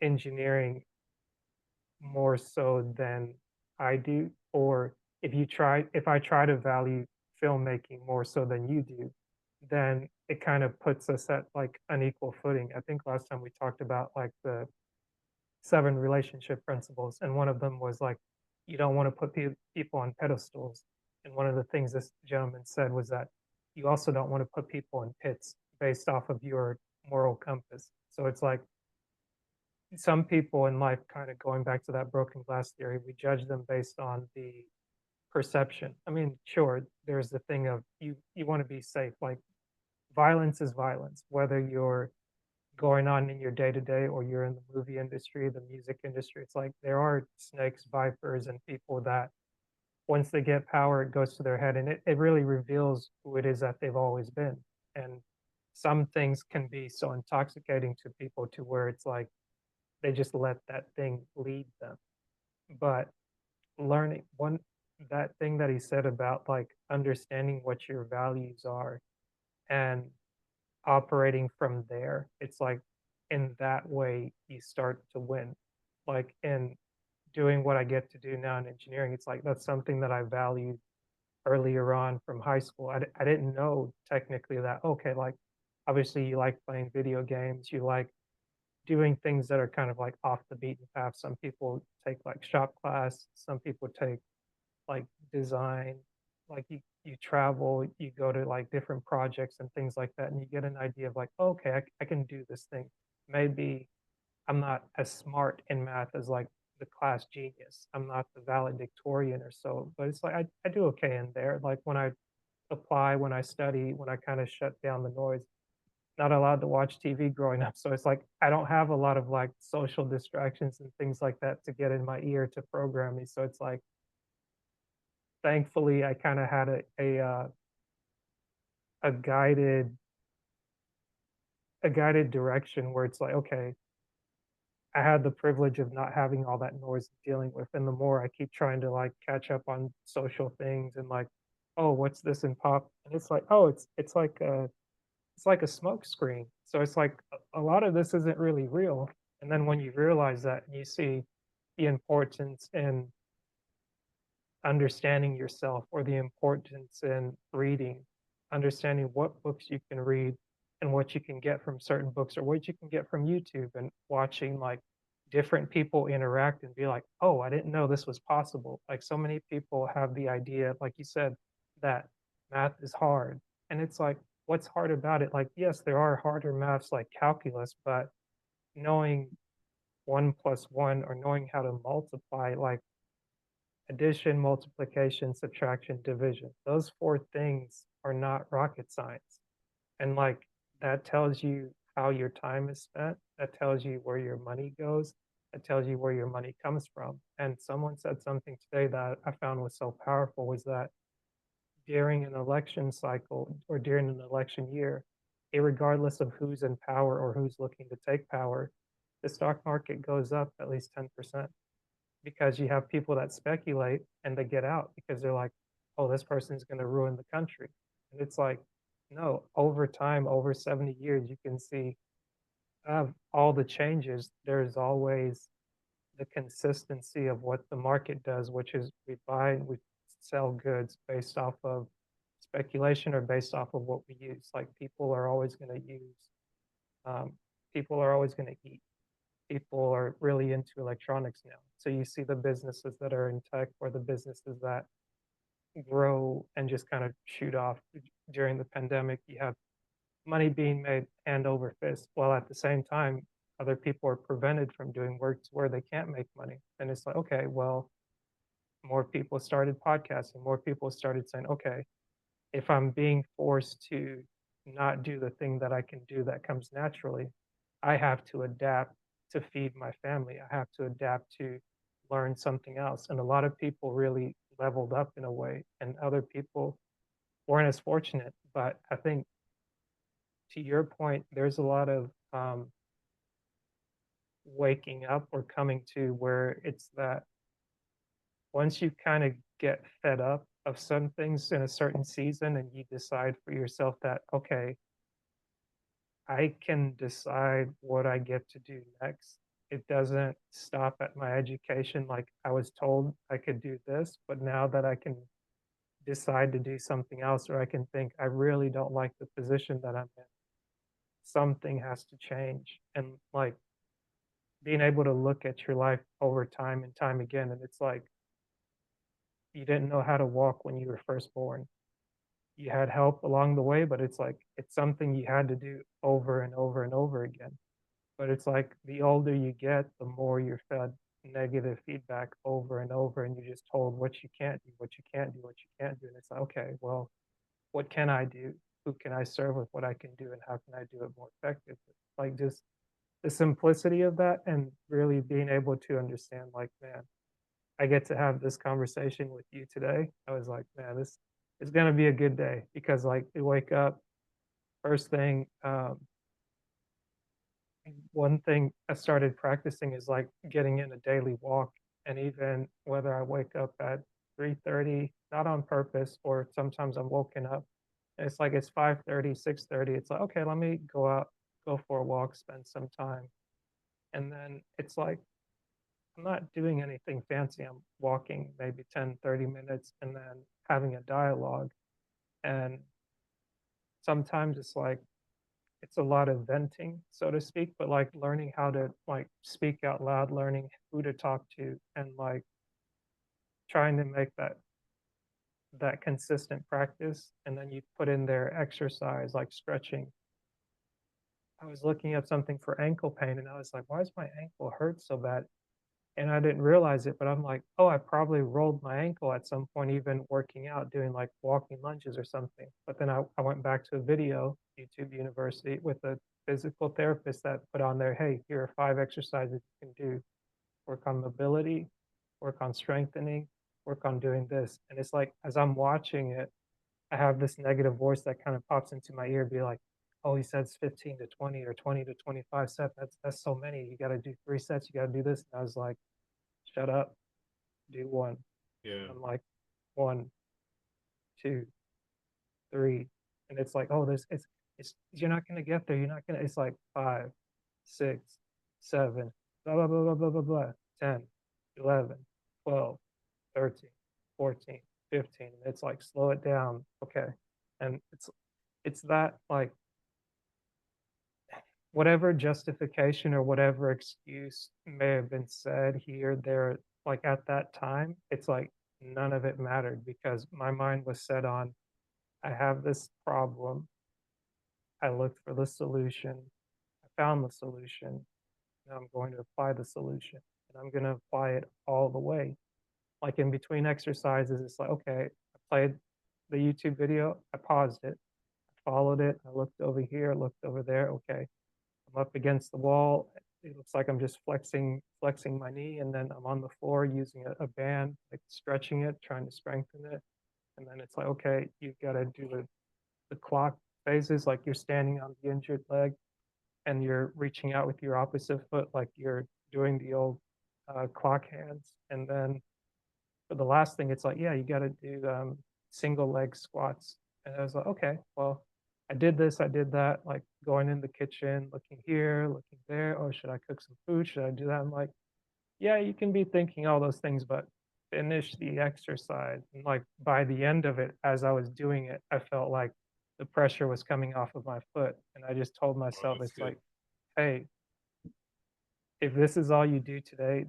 engineering more so than I do, or if I try to value filmmaking more so than you do, then it kind of puts us at like an equal footing. I think last time we talked about like the 7 relationship principles, and one of them was like you don't want to put people on pedestals. And one of the things this gentleman said was that you also don't want to put people in pits based off of your moral compass. So it's like some people in life, kind of going back to that broken glass theory, we judge them based on the perception. I mean, sure, there's the thing of you want to be safe. Like violence is violence, whether you're going on in your day to day or you're in the movie industry, the music industry. It's like there are snakes, vipers, and people that once they get power, it goes to their head, and it really reveals who it is that they've always been. And some things can be so intoxicating to people to where it's like they just let that thing lead them. But learning one that thing that he said about like understanding what your values are and operating from there, it's like in that way you start to win. Like in doing what I get to do now in engineering, it's like that's something that I valued earlier on from high school. I didn't know technically that, okay, like obviously you like playing video games, you like doing things that are kind of like off the beaten path. Some people take like shop class, some people take like design, like you travel, you go to like different projects and things like that, and you get an idea of like, okay, I can do this thing. Maybe I'm not as smart in math as like the class genius. I'm not the valedictorian or so, but it's like I do okay in there. Like when I apply, when I study, when I kind of shut down the noise, not allowed to watch TV growing up. So it's like I don't have a lot of like social distractions and things like that to get in my ear to program me. So it's like thankfully I kind of had a guided a guided direction where it's like, okay, I had the privilege of not having all that noise dealing with. And the more I keep trying to like catch up on social things and like, oh, what's this in pop? And it's like, oh, it's like a smoke screen. So it's like a lot of this isn't really real. And then when you realize that, you see the importance in understanding yourself, or the importance in reading, understanding what books you can read and what you can get from certain books or what you can get from YouTube, and watching like different people interact and be like, oh, I didn't know this was possible. Like so many people have the idea, like you said, that math is hard. And it's like, what's hard about it? Like, yes, there are harder maths like calculus, but knowing 1 plus 1 or knowing how to multiply, like addition, multiplication, subtraction, division, those 4 things are not rocket science. And like that tells you how your time is spent, that tells you where your money goes, that tells you where your money comes from. And someone said something today that I found was so powerful was that during an election cycle or during an election year, irregardless of who's in power or who's looking to take power, the stock market goes up at least 10% because you have people that speculate and they get out because they're like, oh, this person's going to ruin the country. And it's like, no, over time, over 70 years, you can see all the changes. There's always the consistency of what the market does, which is we buy and we sell goods based off of speculation or based off of what we use. Like people are always going to use, um, people are always going to eat. People are really into electronics now. So you see the businesses that are in tech or the businesses that grow and just kind of shoot off during the pandemic. You have money being made hand over fist, while at the same time, other people are prevented from doing work where they can't make money. And it's like, okay, well, more people started podcasting, more people started saying, okay, if I'm being forced to not do the thing that I can do that comes naturally, I have to adapt to feed my family. I have to adapt to learn something else. And a lot of people really leveled up in a way, and other people weren't as fortunate. But I think to your point, there's a lot of waking up or coming to where it's that once you kind of get fed up of some things in a certain season and you decide for yourself that, okay, I can decide what I get to do next. It doesn't stop at my education. Like I was told I could do this, but now that I can decide to do something else, or I can think, I really don't like the position that I'm in, something has to change. And like being able to look at your life over time and time again, and it's like you didn't know how to walk when you were first born. You had help along the way, but it's like it's something you had to do over and over and over again. But it's like the older you get, the more you're fed negative feedback over and over, and you're just told what you can't do, what you can't do, what you can't do. And it's like, okay, well, what can I do? Who can I serve with what I can do, and how can I do it more effectively? Like just the simplicity of that, and really being able to understand, like, man, I get to have this conversation with you today. I was like, man, this is gonna be a good day because like you wake up first thing. One thing I started practicing is like getting in a daily walk, and even whether I wake up at 3:30, not on purpose, or sometimes I'm woken up. It's like it's 5:30, 6:30. It's like, okay, let me go out, go for a walk, spend some time. And then it's like I'm not doing anything fancy. I'm walking maybe 10, 30 minutes and then having a dialogue. And sometimes it's like it's a lot of venting, so to speak, but like learning how to like speak out loud, learning who to talk to, and like trying to make that consistent practice. And then you put in there exercise like stretching. I was looking up something for ankle pain and I was like, why does my ankle hurt so bad? And I didn't realize it, but I'm like, oh, I probably rolled my ankle at some point, even working out, doing like walking lunges or something. But then I went back to a video, YouTube University, with a physical therapist that put on there, hey, here are 5 exercises you can do. Work on mobility, work on strengthening, work on doing this. And it's like, as I'm watching it, I have this negative voice that kind of pops into my ear, be like, oh, he says 15 to 20 or 20 to 25 sets. That's so many. You got to do 3 sets. You got to do this. And I was like, shut up, do one. Yeah. I'm like, 1, 2, 3. And it's like, oh, it's, you're not going to get there. You're not going to, it's like 5, 6, 7, blah, blah, blah, blah, blah, blah, blah, 10, 11, 12, 13, 14, 15. And it's like, slow it down. Okay. And it's that like whatever justification or whatever excuse may have been said here, there, like at that time, it's like none of it mattered because my mind was set on, I have this problem. I looked for the solution, I found the solution, now I'm going to apply the solution, and I'm gonna apply it all the way. Like, in between exercises, it's like, okay, I played the YouTube video, I paused it, I followed it, I looked over here, looked over there, okay, I'm up against the wall, it looks like I'm just flexing my knee, and then I'm on the floor using a band, like, stretching it, trying to strengthen it, and then it's like, okay, you've gotta do the clock phases, like, you're standing on the injured leg, and you're reaching out with your opposite foot like you're doing the old, clock hands, and then for the last thing, it's like, yeah, you gotta do, single leg squats, and I was like, "Okay, well, I did this, I did that," like, going in the kitchen, looking here, looking there, "Oh, should I cook some food? Should I do that?" I'm like, "Yeah, you can be thinking all those things, but finish the exercise," and, like, by the end of it, as I was doing it, I felt like the pressure was coming off of my foot, and I just told Oh, myself, that's it's good. like, "Hey, if this is all you do today,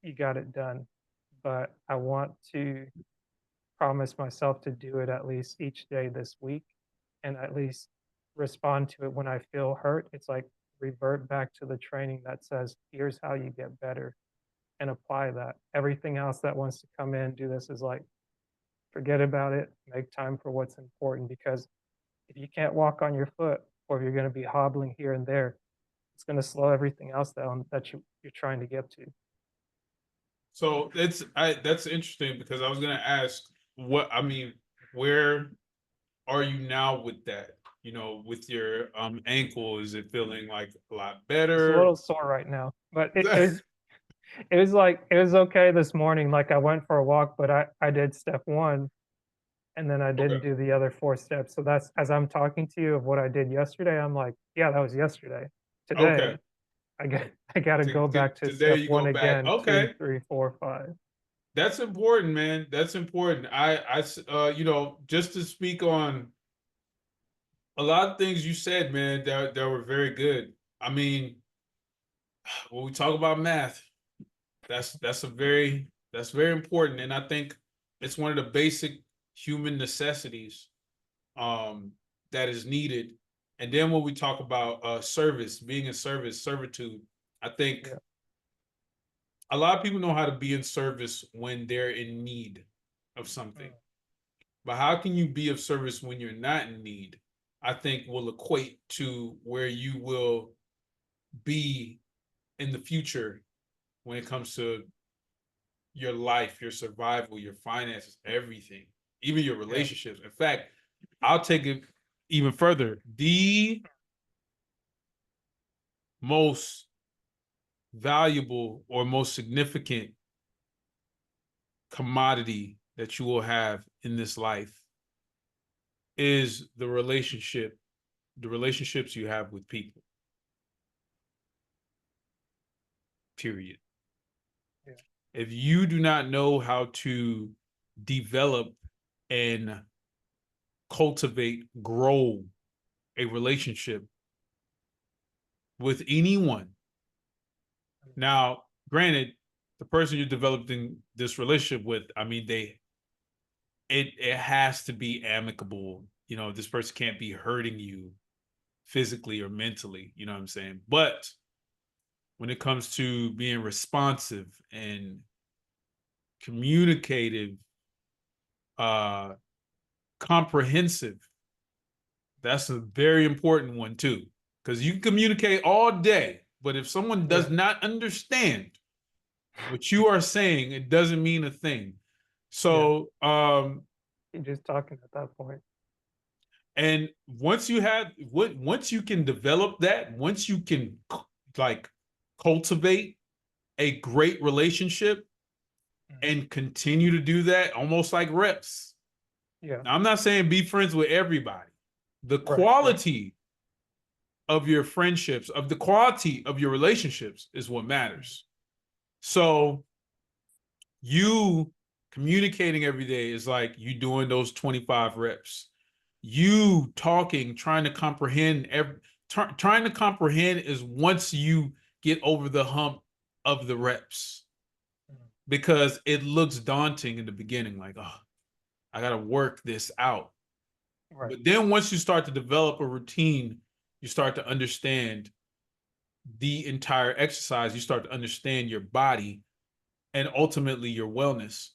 you got it done, but I want to promise myself to do it at least each day this week and at least respond to it when I feel hurt. It's like revert back to the training that says, here's how you get better and apply that. Everything else that wants to come in, do this is like, forget about it, make time for what's important because if you can't walk on your foot or if you're going to be hobbling here and there, it's going to slow everything else down that you're trying to get to. So that's interesting because I was gonna ask what I mean, where are you now with that? You know, with your ankle, is it feeling like a lot It's a better? little sore right now, but it was like it was okay this morning, like, I went for a walk, but I did step 1, and then I Okay. didn't do the other 4 steps, so that's as I'm talking to you of what I did yesterday, I'm like, "Yeah, that was yesterday." Okay. Today, I got I gotta go back to Today step you 1 go back. again, 2, Okay. 3, 4, 5. That's important, man. That's important. You know, just to speak on a lot of things you said, man, that were very good. I mean, when we talk about math, that's very important, and I think it's one of the basic human necessities um, that is needed. And then when we talk about service, being in service, servitude, I think Yeah, a lot of people know how to be in service when they're in need of something. mm, But how can you be of service when you're not in need? I think will equate to where you will be in the future when it comes to your life, your survival, your finances, everything, even your yeah, relationships. In fact, I'll take it even further. The most valuable or most significant commodity that you will have in this life is the relationships you have with people, period. yeah, If you do not know how to develop and cultivate, grow a relationship with anyone, mm, now, granted, the person you're developing this relationship with, I mean, it has to be amicable. You know, this person can't be hurting you physically or mentally, you know what I'm saying? But when it comes to being responsive and communicative, uh comprehensive, that's a very important one too. Because you can communicate all day, but if someone does yeah. not understand what you are saying, it doesn't mean a thing. Yeah, So you're just talking at that point. and once you can develop that, once you can like cultivate a great relationship Mhm. and continue to do that almost like reps. Yeah, Now, I'm not saying be friends with everybody. The right, right. quality of your friendships, of the quality of your relationships is what Mhm, matters. So you communicating every day is like you doing those 25 reps. You talking, trying to comprehend trying to comprehend is once you get over the hump of the reps mhm. because it looks daunting in the beginning like, oh, I got to work this out. Right. But then once you start to develop a routine, you start to understand the entire exercise. You start to understand your body and ultimately your wellness.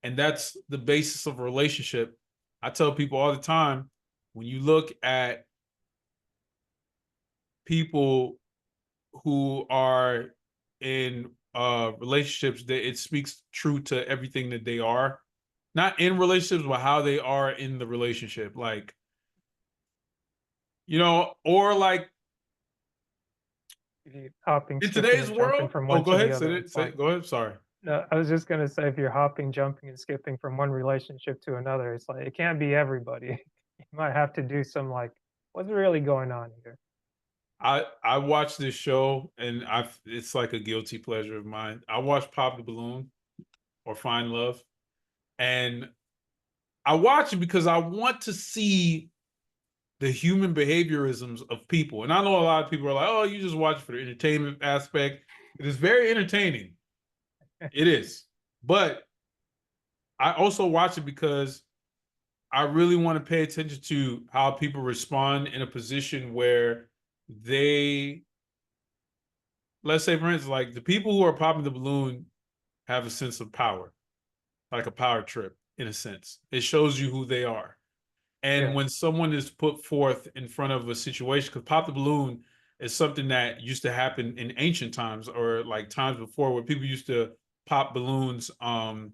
And that's the basis of a relationship. I tell people all the time, when you look at people who are in relationships, that it speaks true to everything that they are, not in relationships, but how they are in the relationship. Like, or like If you hopping, in skipping, today's and jumping world. from Oh, one go to the ahead. Say other, it. it's Say like, it. Go ahead. Sorry. no, I was just gonna say if you're hopping, jumping, and skipping from one relationship to another, it's like it can't be everybody. You might have to do some like, what's really going on here? I watch this show and it's like a guilty pleasure of mine. I watch Pop the Balloon or Find Love, and I watch it because I want to see the human behaviorisms of people. And I know a lot of people are like, "Oh, you just watch it for the entertainment aspect." It is very entertaining. It is, but I also watch it because I really want to pay attention to how people respond in a position where they, let's say, for instance, like the people who are popping the balloon have a sense of power, like a power trip in a sense. It shows you who they are. And Yeah. when someone is put forth in front of a situation, because pop the balloon is something that used to happen in ancient times or like times before where people used to pop balloons. I'm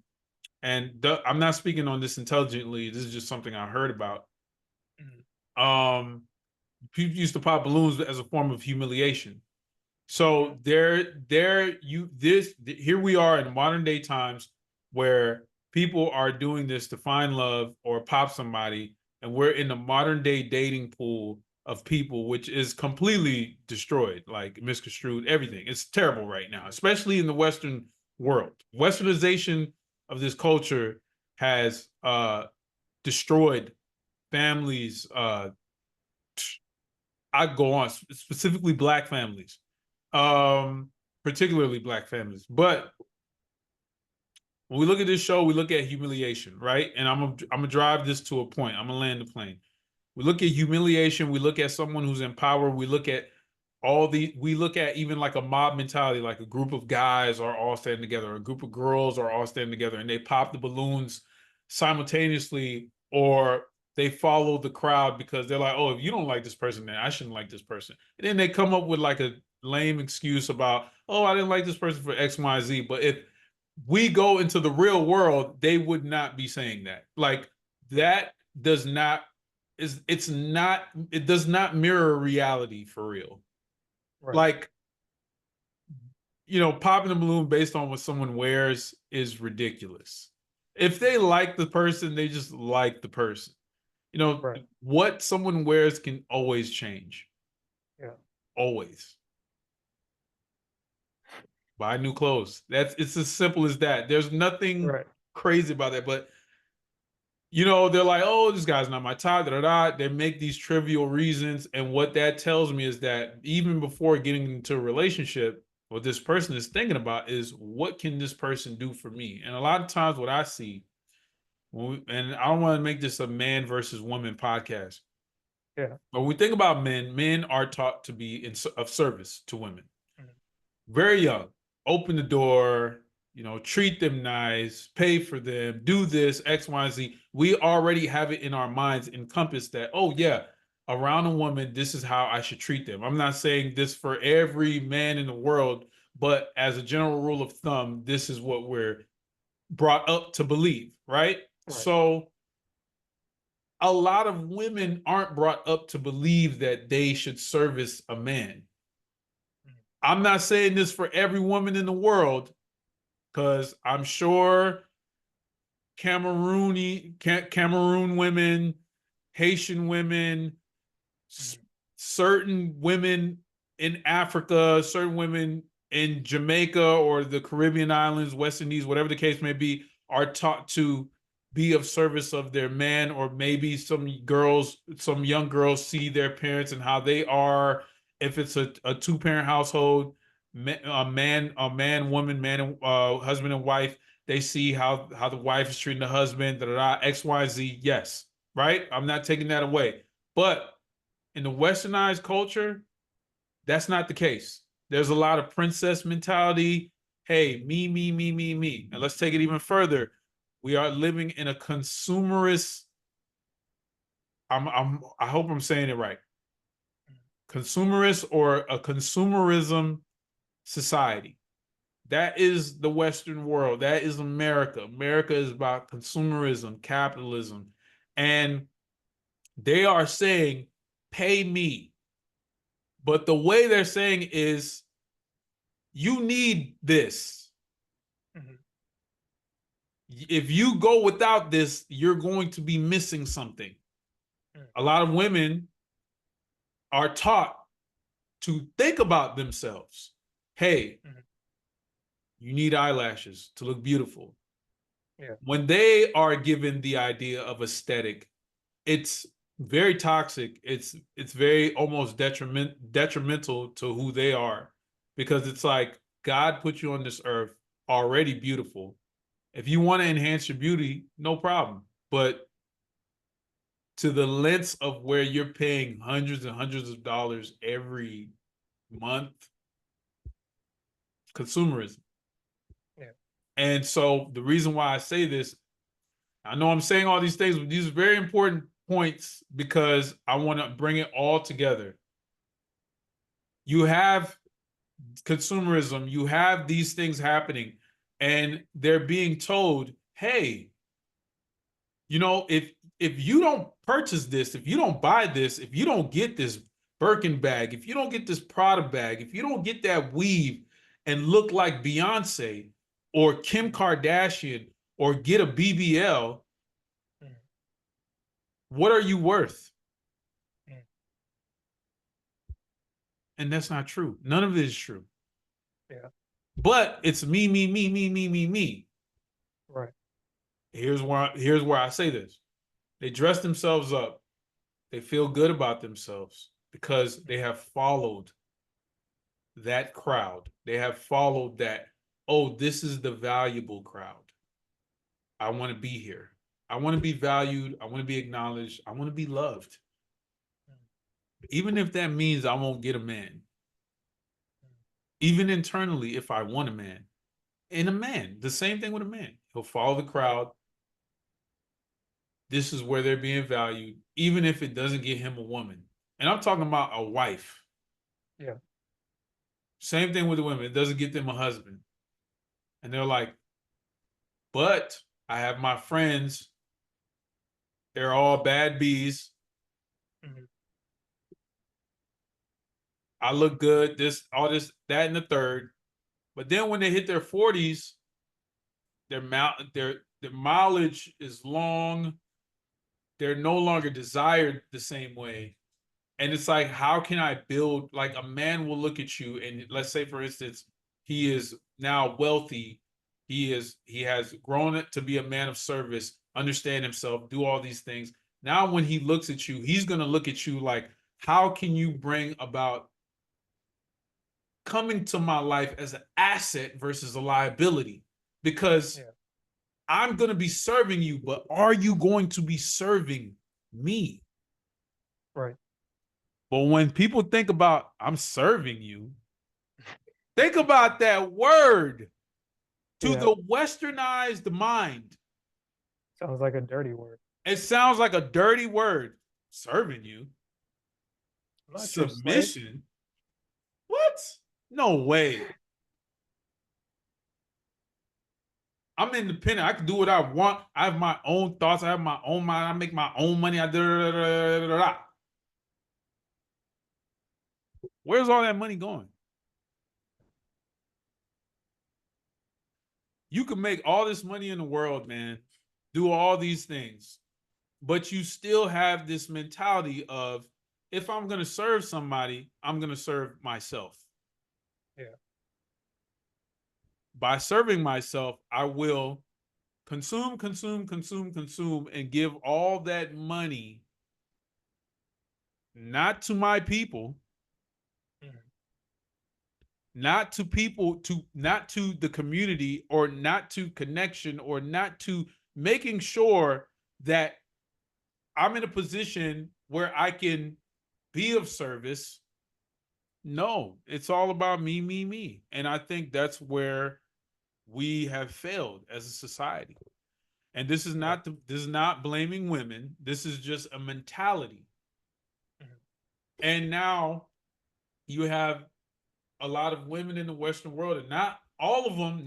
not speaking on this intelligently. This is just something I heard about. Mhm. Um, People used to pop balloons as a form of humiliation. So here we are in modern day times where people are doing this to find love or pop somebody, and we're in the modern day dating pool of people, which is completely destroyed, like misconstrued, everything. It's terrible right now, especially in the Western world. Westernization of this culture has destroyed families. I go on specifically black families, um, particularly black families. But when we look at this show, we look at humiliation, right? And I'm gonna drive this to a point. I'm gonna land the plane. We look at humiliation. We look at someone who's in power. We look at even like a mob mentality, like a group of guys are all standing together, a group of girls are all standing together, and they pop the balloons simultaneously, or they follow the crowd because they're like, oh, if you don't like this person, then I shouldn't like this person. And then they come up with like a lame excuse about, oh, I didn't like this person for X, Y, Z. But if we go into the real world, they would not be saying that. Like that does not it does not mirror reality for real. Right. Like, popping a balloon based on what someone wears is ridiculous. If they like the person, they just like the person. Right. What someone wears can always change. Yeah. Always. Buy new clothes. It's as simple as that. There's nothing Right. crazy about that. But they're like, oh, this guy's not my type, da, da, da. They make these trivial reasons. And what that tells me is that even before getting into a relationship, what this person is thinking about is what can this person do for me? And a lot of times what I see, and I don't want to make this a man versus woman podcast, Yeah. but when we think about men are taught to be of service to women. Mhm. Very young, open the door, treat them nice, pay for them, do this, X, Y, Z. We already have it in our minds encompassed that, oh, yeah, around a woman, this is how I should treat them. I'm not saying this for every man in the world, but as a general rule of thumb, this is what we're brought up to believe, right? Right. So a lot of women aren't brought up to believe that they should service a man. Mhm. I'm not saying this for every woman in the world, because I'm sure Cameroon women, Haitian women, Mhm. certain women in Africa, certain women in Jamaica or the Caribbean islands, West Indies, whatever the case may be, are taught to be of service of their man, or maybe some young girls see their parents and how they are. If it's a two-parent household, woman, husband and wife, they see how the wife is treating the husband, da, da, da, X, Y, Z. Yes. right? I'm not taking that away. But in the westernized culture, that's not the case. There's a lot of princess mentality. Hey, me. And let's take it even further. We are living in a consumerist. I hope I'm saying it right. Consumerist or a consumerism society. That is the Western world. That is America. America is about consumerism, capitalism. And they are saying, pay me. But the way they're saying is, you need this. Mhm. If you go without this, you're going to be missing something. Mm. A lot of women are taught to think about themselves. Hey, Mhm. you need eyelashes to look beautiful. Yeah. When they are given the idea of aesthetic, it's very toxic. It's very almost detrimental to who they are, because it's like God put you on this earth already beautiful. If you want to enhance your beauty, no problem. But to the lengths of where you're paying hundreds and hundreds of dollars every month, consumerism. Yeah. And so the reason why I say this, I know I'm saying all these things, but these are very important points because I want to bring it all together. You have consumerism, you have these things happening, and they're being told, hey, you know, if you don't purchase this, if you don't buy this, if you don't get this Birkin bag, if you don't get this Prada bag, if you don't get that weave and look like Beyonce or Kim Mhm. Kardashian or get a BBL, Mhm. what are you worth? Mhm. And that's not true. None of it is true. Yeah. But it's me. Right. Here's where I say this. They dress themselves up. They feel good about themselves because they Mhm. have followed that crowd. They have followed that, oh, this is the valuable crowd. I want to be here. I want to be valued. I want to be acknowledged. I want to be loved. Mhm. Even if that means I won't get a man. Even internally, if I want a man. And a man, the same thing with a man. He'll follow the crowd. This is where they're being valued, even if it doesn't get him a woman. And I'm talking about a wife. Yeah. Same thing with the women. It doesn't get them a husband. And they're like, but I have my friends. They're all bad bees. Mhm. I look good. This, all this, that, and the third. But then when they hit their 40s, their mileage is long. They're no longer desired the same way. And it's like, how can I build, like, a man will look at you and let's say, for instance, he is now wealthy. He has grown it to be a man of service, understand himself, do all these things. Now, when he looks at you, he's going to look at you like, how can you bring about coming to my life as an asset versus a liability? Because Yeah. I'm going to be serving you, but are you going to be serving me? Right. But when people think about I'm serving you, think about that word. To Yeah. the westernized mind, Sounds like a dirty word. it sounds like a dirty word. Serving you. I'm not your slave. Submission? What? No way. I'm independent. I can do what I want. I have my own thoughts. I have my own mind. I make my own money. Where's all that money going? You can make all this money in the world, man. Do all these things. But you still have this mentality of, if I'm going to serve somebody, I'm going to serve myself. Yeah. By serving myself, I will consume, and give all that money not to my people, Mhm. not to the community, or not to connection, or not to making sure that I'm in a position where I can be of service. No, it's all about me, me, me. And I think that's where we have failed as a society. And Yeah. this is not blaming women. This is just a mentality. Mhm. And now you have a lot of women in the Western world, and not all of them,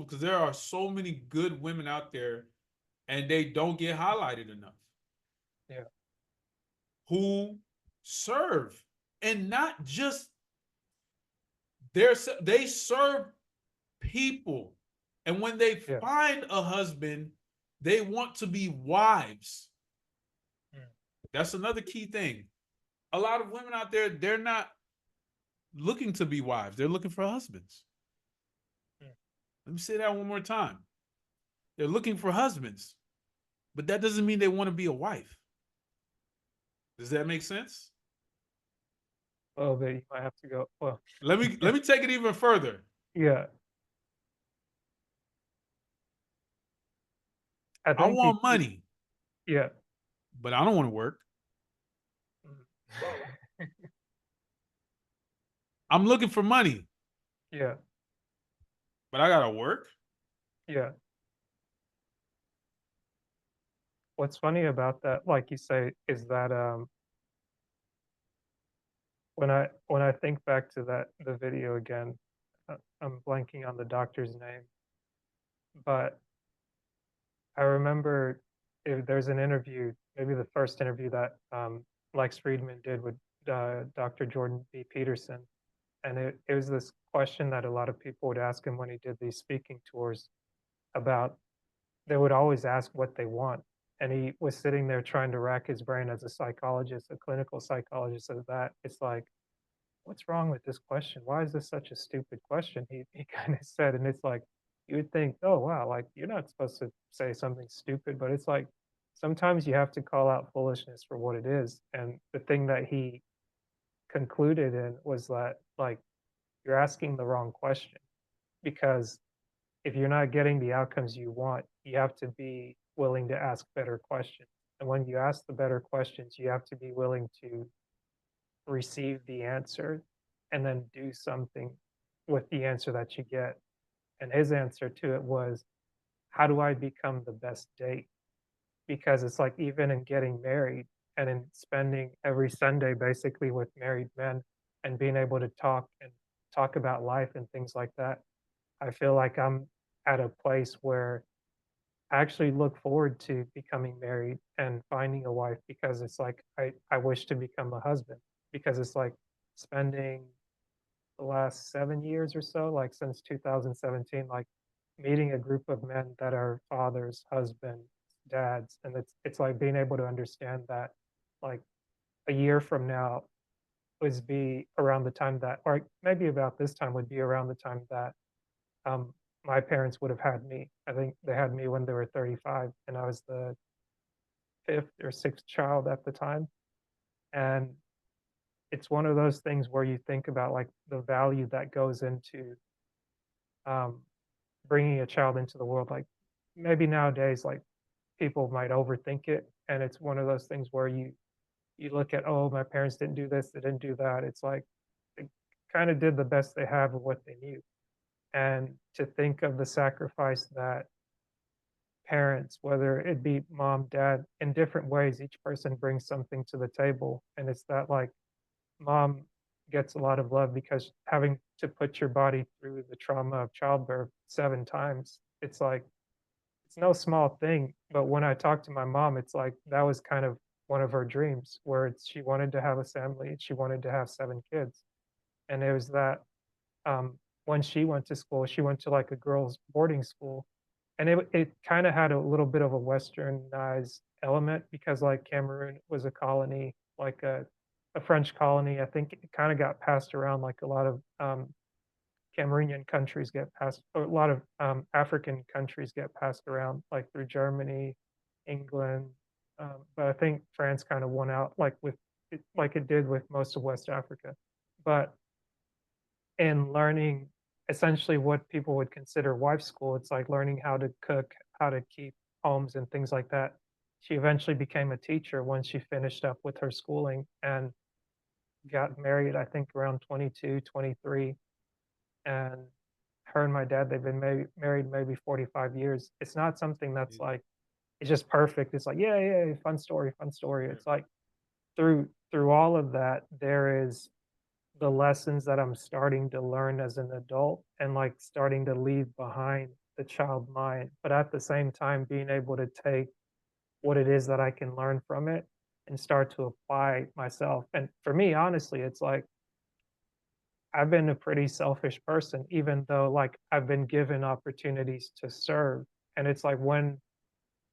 because there are so many good women out there, and they don't get highlighted enough, Yeah. who serve, and not just they serve people. And when they Yeah. find a husband, they want to be wives. Mm. That's another key thing. A lot of women out there, they're not looking to be wives, they're looking for husbands. Mm. Let me say that one more time. They're looking for husbands, but that doesn't mean they want to be a wife. Does that make sense? A little bit. You might have to go. Well, Let me take it even further. yeah. I I think want money, yeah. but I don't want to work. Mm. I'm looking for money, Yeah. but I gotta work. Yeah. What's funny about that, like you say, is that when I think back to the video again, I'm blanking on the doctor's name, but I remember there's an interview, maybe the first interview that Lex Friedman did with Dr. Jordan B. Peterson, and it was this question that a lot of people would ask him when he did these speaking tours about. They would always ask what they want, and he was sitting there trying to rack his brain as a psychologist, a clinical psychologist, of that. It's like, what's wrong with this question? Why is this such a stupid question? He kind of said, and it's like you would think, oh wow, like you're not supposed to say something stupid, but it's like sometimes you have to call out foolishness for what it is. And the thing that he concluded in was that like you're asking the wrong question, because if you're not getting the outcomes you want, you have to be willing to ask better questions. And when you ask the better questions, you have to be willing to receive the answer and then do something with the answer that you get. And his answer to it was, how do I become the best date? Because it's like even in getting married and in spending every Sunday basically with married men and being able to talk about life and things like that, I feel like I'm at a place where I actually look forward to becoming married and finding a wife, because it's like I wish to become a husband, because it's like spending the last 7 years or so, like since 2017, like meeting a group of men that are fathers, husbands, dads, and it's like being able to understand that like a year from now would be around the time that, or maybe about this time would be around the time that um, my parents would have had me. I think they had me when they were 35, and I was the fifth or sixth child at the time. And it's one of those things where you think about like the value that goes into um, bringing a child into the world. Like maybe nowadays, like people might overthink it, and it's one of those things where you look at, oh, my parents didn't do this, they didn't do that. It's like they kind of did the best they have of what they knew, and to think of the sacrifice that parents, whether it be mom, dad, in different ways, each person brings something to the table. And it's that like mom gets a lot of love because having to put your body through the trauma of childbirth 7 times, it's like, it's no small thing. But when I talk to my mom, it's like that was kind of one of her dreams, where she wanted to have a family and she wanted to have 7 kids. And it was that when she went to school, she went to like a girls' boarding school, and it kind of had a little bit of a westernized element, because like Cameroon was a colony, like a French colony. I think it kind of got passed around like a lot of Cameroonian countries get passed, or a lot of African countries get passed around, like through Germany, England. But I think France kind of won out, like with it, like it did with most of West Africa. But in learning essentially what people would consider wife school, it's like learning how to cook, how to keep homes and things like that. she eventually became a teacher when she finished up with her schooling and got married, I think around 22, 23. And her and my dad, they've been married maybe 45 years. It's not something that's Yeah. like, it's just perfect. It's like, yeah, yeah, yeah, fun story, fun story. Yeah. It's like through all of that, there is the lessons that I'm starting to learn as an adult and like starting to leave behind the child mind, but at the same time being able to take what it is that I can learn from it and start to apply myself. And for me, honestly, it's like I've been a pretty selfish person, even though like I've been given opportunities to serve. And it's like when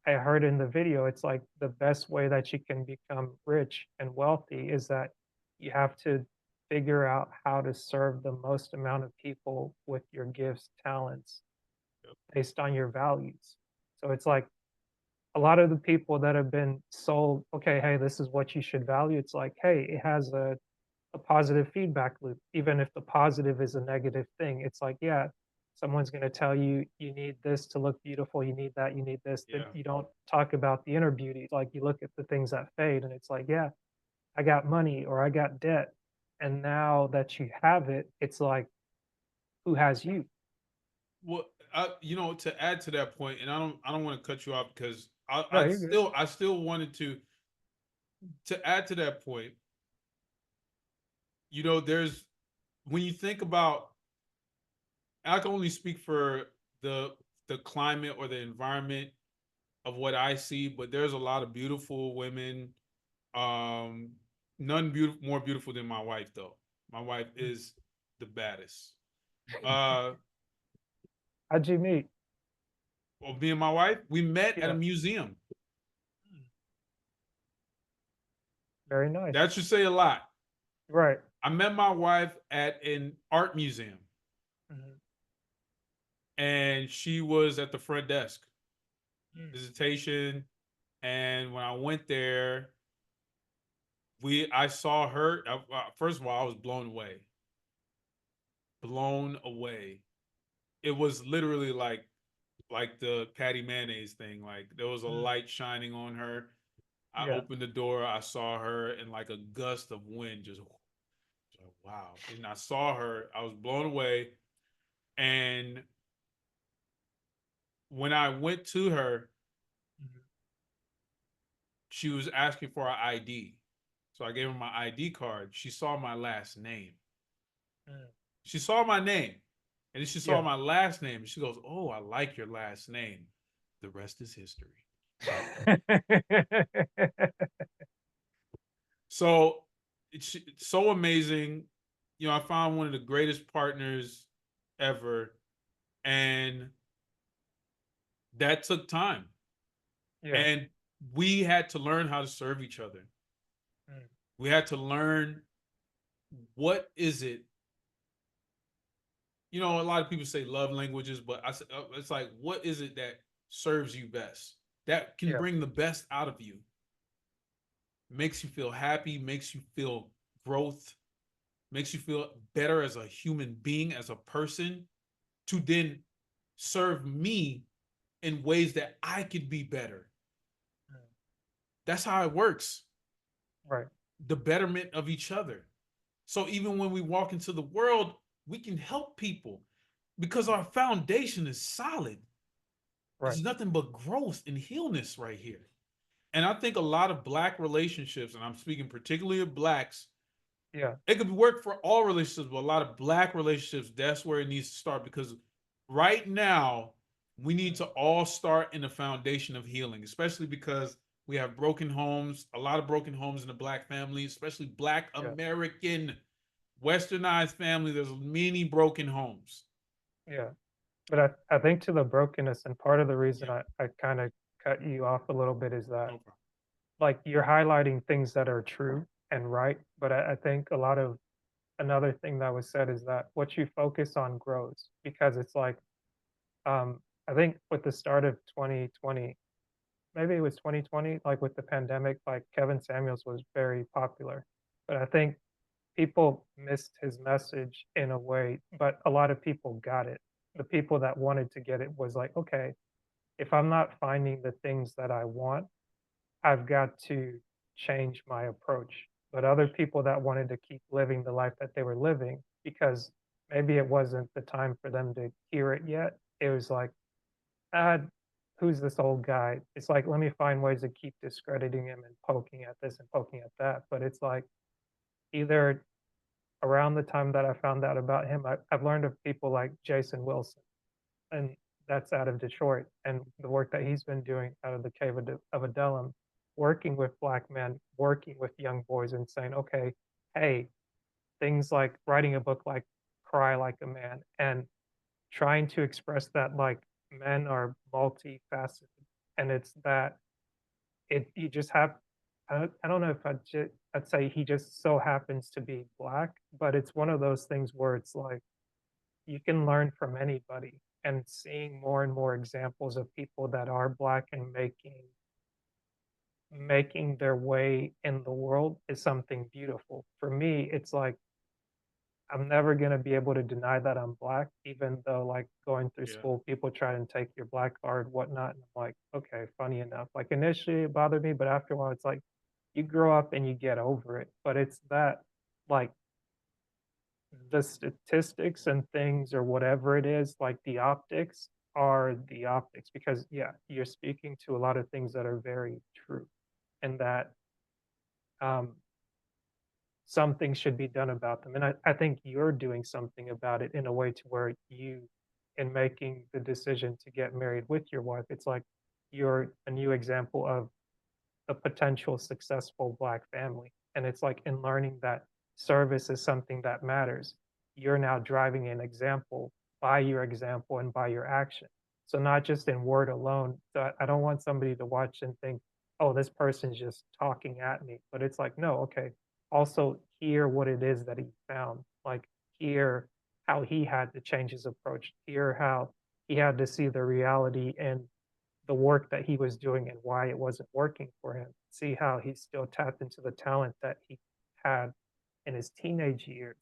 I heard in the video, it's like the best way that you can become rich and wealthy is that you have to figure out how to serve the most amount of people with your gifts, talents, Yep. based on your values. So it's like a lot of the people that have been sold, okay, hey, this is what you should value. It's like, hey, it has a positive feedback loop, even if the positive is a negative thing. It's like, yeah, someone's going to tell you you need this to look beautiful, you need that, you need this. Then Yeah. you don't talk about the inner beauty. Like you look at the things that fade, and it's like, yeah, I got money or I got debt, and now that you have it, it's like, who has you? Well, to add to that point, and I don't want to cut you off because I, No, I you're good. still I still wanted to add to that point. There's when you think about, I can only speak for the the climate or the environment of what I see, but there's a lot of beautiful women. Um, None more beautiful than my wife, though. My wife Mm. is the baddest. Uh, How'd you meet? well, me and my wife, we met at a Yeah. museum. Mm. Very nice. That should say a lot. Right. I met my wife at an art museum, Mhm. and she was at the front desk, Mm. visitation. And when I went there, I saw her. First of all, I was blown away, blown away. It was literally like the Patty Mayonnaise thing. Like there was a Mm. light shining on her. I Yeah. opened the door. I saw her, and like a gust of wind, just like, wow. And I saw her. I was blown away. And when I went to her, Mhm. she was asking for an ID. So I gave her my ID card. She saw my last name. Mm. She saw my name, and then she saw Yeah. my last name. And she goes, "Oh, I like your last name." The rest is history. So it's so amazing. I found one of the greatest partners ever, and that took time. Yeah. And we had to learn how to serve each other. Mm. We had to learn what is it. A lot of people say love languages, but it's like, what is it that serves you best? That can Yeah. bring the best out of you, makes you feel happy, makes you feel growth, makes you feel better as a human being, as a person, to then serve me in ways that I could be better. Mm. That's how it works. Right. The betterment of each other. So even when we walk into the world, we can help people because Mm. our foundation is solid. Right. It's nothing but growth and healness right here. And I think a lot of black relationships, and I'm speaking particularly of blacks, Yeah. it could work for all relationships, but a lot of black relationships, that's where it needs to start because right now we need Mm. to all start in the foundation of healing, especially because we have broken homes, a lot of broken homes in the black family, especially black Yeah. American westernized family. There's many broken homes. Yeah. But I think to the brokenness, and part of the reason Yeah, I kind of cut you off a little bit is that no problem. like you're highlighting things that are true and right. But I think a lot of another thing that was said is that what you focus on grows because it's like I think with the start of 2020, maybe it was 2020, like with the pandemic, like Kevin Samuels was very popular. But I think people missed his message in a way, but a lot of people got it. The people that wanted to get it was like, okay, if I'm not finding the things that I want, I've got to change my approach. But other people that wanted to keep living the life that they were living because maybe it wasn't the time for them to hear it yet. It was like, ah, who's this old guy? It's like, let me find ways to keep discrediting him and poking at this and poking at that. But it's like either around the time that I found out about him, I've learned of people like Jason Wilson, and that's out of Detroit, and the work that he's been doing out of the cave of Adullam, working with black men, working with young boys, and saying, okay, hey, things like writing a book like Cry Like a Man, and trying to express that like men are multifaceted, and it's that it you just have I don't know if I'd say he just so happens to be black, but it's one of those things where it's like you can learn from anybody, and seeing more and more examples of people that are black and making their way in the world is something beautiful. For me, it's like I'm never gonna be able to deny that I'm black, even though, like, going through Yeah. school, people try and take your black card, whatnot, and I'm like, "Okay, funny enough." Like, initially, it bothered me, but after a while, it's like, you grow up and you get over it, but it's that, like, the statistics and things or whatever it is, like, the optics are the optics because, yeah, you're speaking to a lot of things that are very true and that, um something should be done about them, and I think you're doing something about it in a way to where you in making the decision to get married with your wife, it's like you're a new example of a potential successful black family. And it's like in learning that service is something that matters, you're now driving an example by your example and by your action. So not just in word alone. So I don't want somebody to watch and think, oh, this person's just talking at me. But it's like, no, okay. Also hear what it is that he found. Like hear how he had to change his approach, hear how he had to see the reality and the work that he was doing and why it wasn't working for him. See how he still tapped into the talent that he had in his teenage years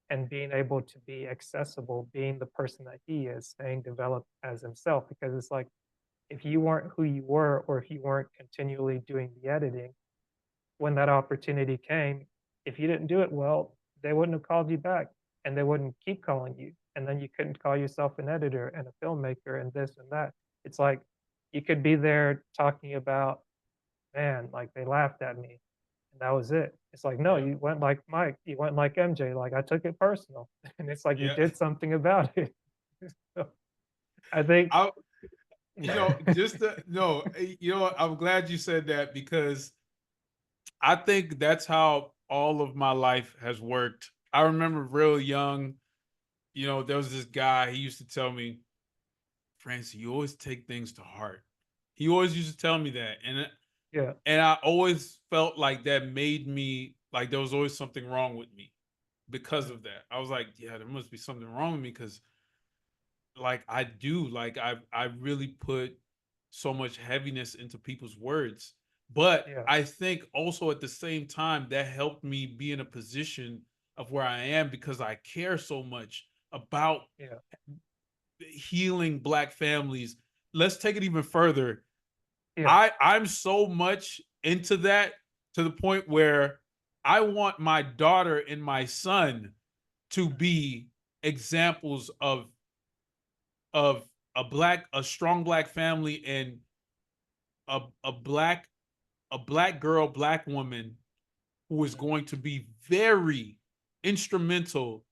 and being able to be accessible, being the person that he is, staying developed as himself. Because it's like, if you weren't who you were, or if you weren't continually doing the editing, when that opportunity came, if you didn't do it well, they wouldn't have called you back and they wouldn't keep calling you. And then you couldn't call yourself an editor and a filmmaker and this and that. It's like you could be there talking about, man, like they laughed at me and that was it. It's like, no, Yeah. you went like Mike, you went like MJ, like I took it personal. And it's like you Yeah. did something about it. So I think, I, just the, no, I'm glad you said that because I think that's how all of my life has worked. I remember real young, there was this guy, he used to tell me, Francis, you always take things to heart. He always used to tell me that. yeah, And I always felt like that made me like there was always something wrong with me because mm, of that. I was like, yeah, there must be something wrong with me because like I do, like I really put so much heaviness into people's words. But yeah, I think also at the same time that helped me be in a position of where I am because I care so much about yeah, healing black families. Let's take it even further. yeah, I'm so much into that to the point where I want my daughter and my son to mm, be examples of a strong black family and a a black a black girl, black woman who is mm, going to be very instrumental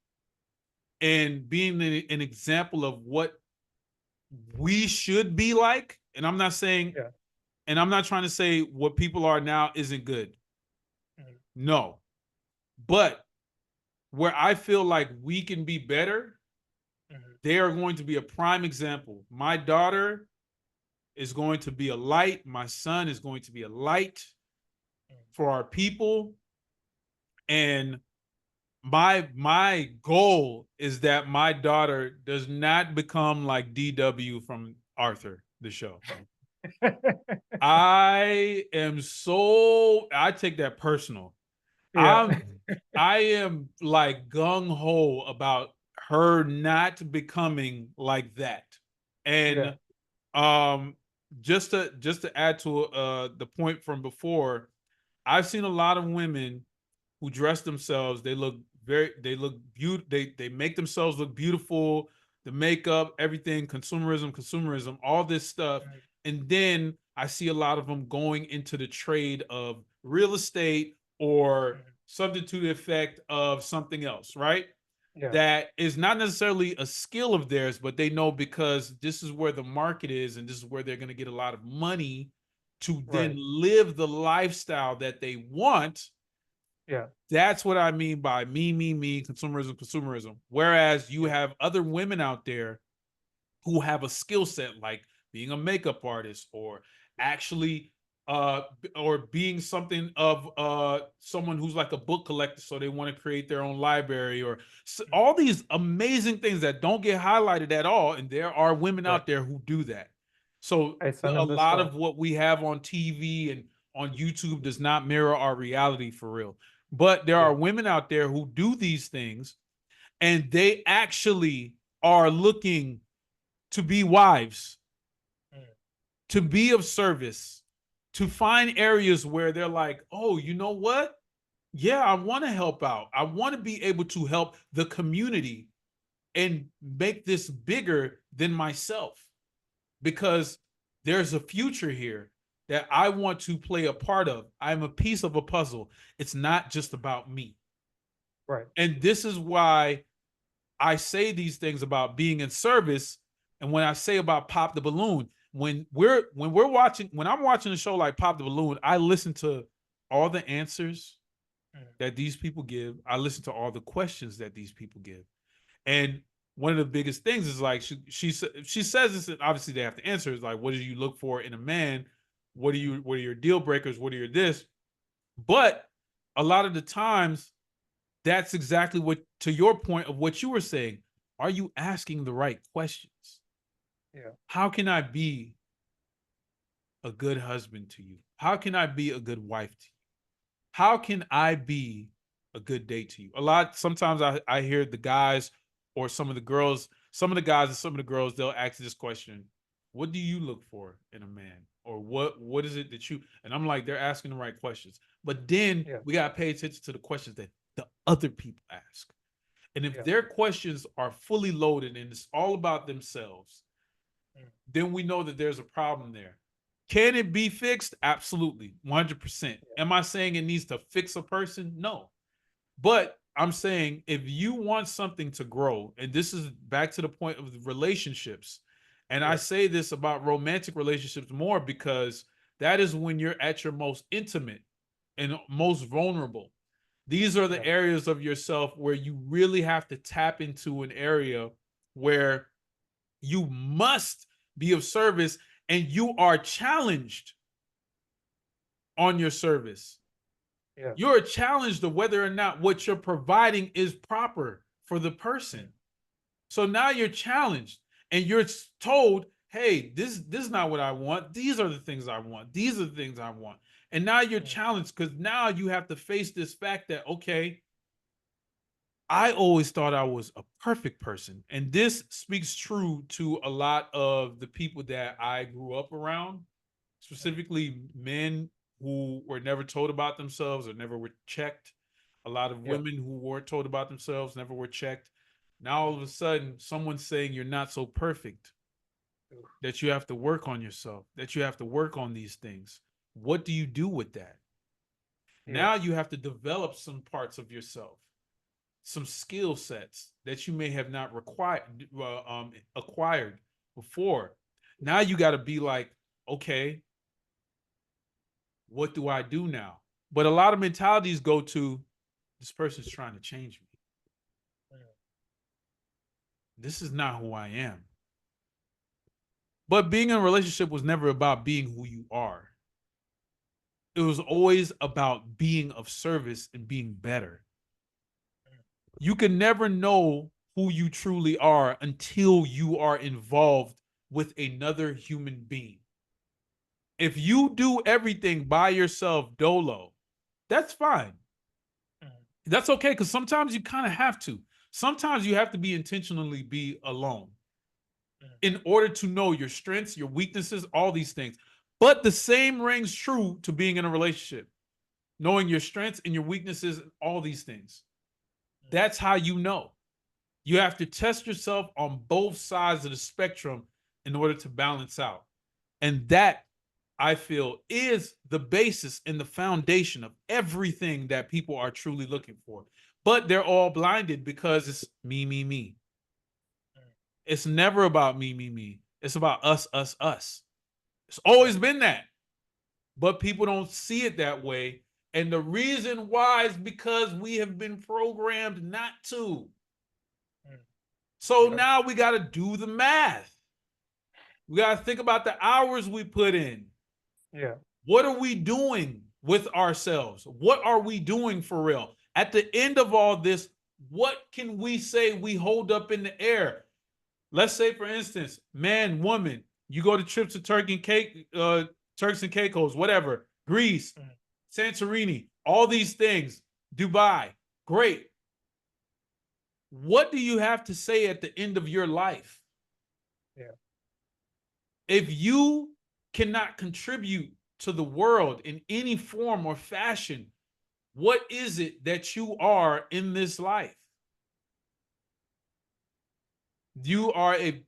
in being an example of what we should be like. And I'm not saying, yeah, and I'm not trying to say what people are now isn't good. mm, No. But where I feel like we can be better, mhm, they are going to be a prime example. My daughter is going to be a light. My son is going to be a light mm. for our people. And my goal is that my daughter does not become like DW from Arthur, the show. I take that personal. Yeah, I am like gung ho about her not becoming like that. yeah, And um just to add to the point from before, I've seen a lot of women who dress themselves. They look beautiful. They make themselves look beautiful. The makeup, everything, consumerism, all this stuff. Mhm. And then I see a lot of them going into the trade of real estate or Mhm. something to the effect of something else, right? Yeah. That is not necessarily a skill of theirs, but they know because this is where the market is and this is where they're going to get a lot of money to then Right. live the lifestyle that they want. Yeah. That's what I mean by me, consumerism. Whereas you Yeah. have other women out there who have a skill set like being a makeup artist or actually or being something of someone who's like a book collector, so they want to create their own library or Mhm. all these amazing things that don't get highlighted at all, and there are women Right. out there who do that. So I sent a him this, lot of what we have on TV and on YouTube does not mirror our reality for real, but there are yeah. women out there who do these things and they actually are looking to be wives, Mm. to be of service, to find areas where they're like, oh, you know what? Yeah, I want to help out. I want to be able to help the community and make this bigger than myself because there's a future here that I want to play a part of. I'm a piece of a puzzle. It's not just about me. Right. And this is why I say these things about being in service. And when I say about Pop the Balloon, when I'm watching a show like Pop the Balloon, I listen to all the answers Mhm. that these people give. I listen to all the questions that these people give. And one of the biggest things is like she says this, and obviously they have to answer is like, what do you look for in a man? Mhm. What are your deal breakers? What are your this? But a lot of the times that's exactly what, to your point of what you were saying, are you asking the right questions? Yeah. How can I be a good husband to you? How can I be a good wife to you? How can I be a good date to you? Sometimes I hear the guys or some of the girls, some of the guys and some of the girls, they'll ask this question: what do you look for in a man? Or what is it that you, and I'm like, they're asking the right questions. But then Yeah. we gotta pay attention to the questions that the other people ask. And if Yeah. their questions are fully loaded and it's all about themselves, Mm. then we know that there's a problem there. Can it be fixed? Absolutely, 100%. Yeah. Am I saying it needs to fix a person? No. But I'm saying if you want something to grow, and this is back to the point of the relationships, and I Yeah. say this about romantic relationships more because that is when you're at your most intimate and most vulnerable. These are the Yeah. areas of yourself where you really have to tap into an area where you must be of service and you are challenged on your service. Yeah. You're challenged of whether or not what you're providing is proper for the Mm. person. So now you're challenged and you're told, hey, this is not what I want. These are the things I want. These are the things I want. And now you're Mm. challenged because now you have to face this fact that, okay, I always thought I was a perfect person. And this speaks true to a lot of the people that I grew up around, Mm. specifically men who were never told about themselves or never were checked. A lot of Yeah. women who weren't told about themselves, never were checked. Now all Mm. of a sudden, someone's saying you're not so perfect, Oof. that you have to work on yourself, that you have to work on these things. What do you do with that? Yeah. Now you have to develop some parts of yourself, some skill sets that you may have not acquired before. Now you got to be like, okay, what do I do now? But a lot of mentalities go to, this person's trying to change me. Mm. This is not who I am. But being in a relationship was never about being who you are. It was always about being of service and being better. Mm. You can never know who you truly are until you are involved with another human being. If you do everything by yourself, dolo, that's fine. Mm. That's okay because sometimes you kind of have to. Sometimes you have to be intentionally be alone. in order to know your strengths, your weaknesses, all these things. But the same rings true to being in a relationship, knowing your strengths and your weaknesses, all these things. That's how you know. You have to test yourself on both sides of the spectrum in order to balance out. And that, I feel, is the basis and the foundation of everything that people are truly looking for. But they're all blinded because it's me, me, me. It's never about me, me, me. It's about us, us, us. It's always been that. But people don't see it that way. And the reason why is because we have been programmed not to. So Yeah. now we got to do the math. We got to think about the hours we put in. Yeah. What are we doing with ourselves? What are we doing for real? At the end of all this, what can we say we hold up in the air? Let's say, for instance, man, woman, you go to trips to Turks and Caicos, whatever, Greece, Santorini, all these things, Dubai, great. What do you have to say at the end of your life? Yeah. If you cannot contribute to the world in any form or fashion, what is it that you are in this life? You are a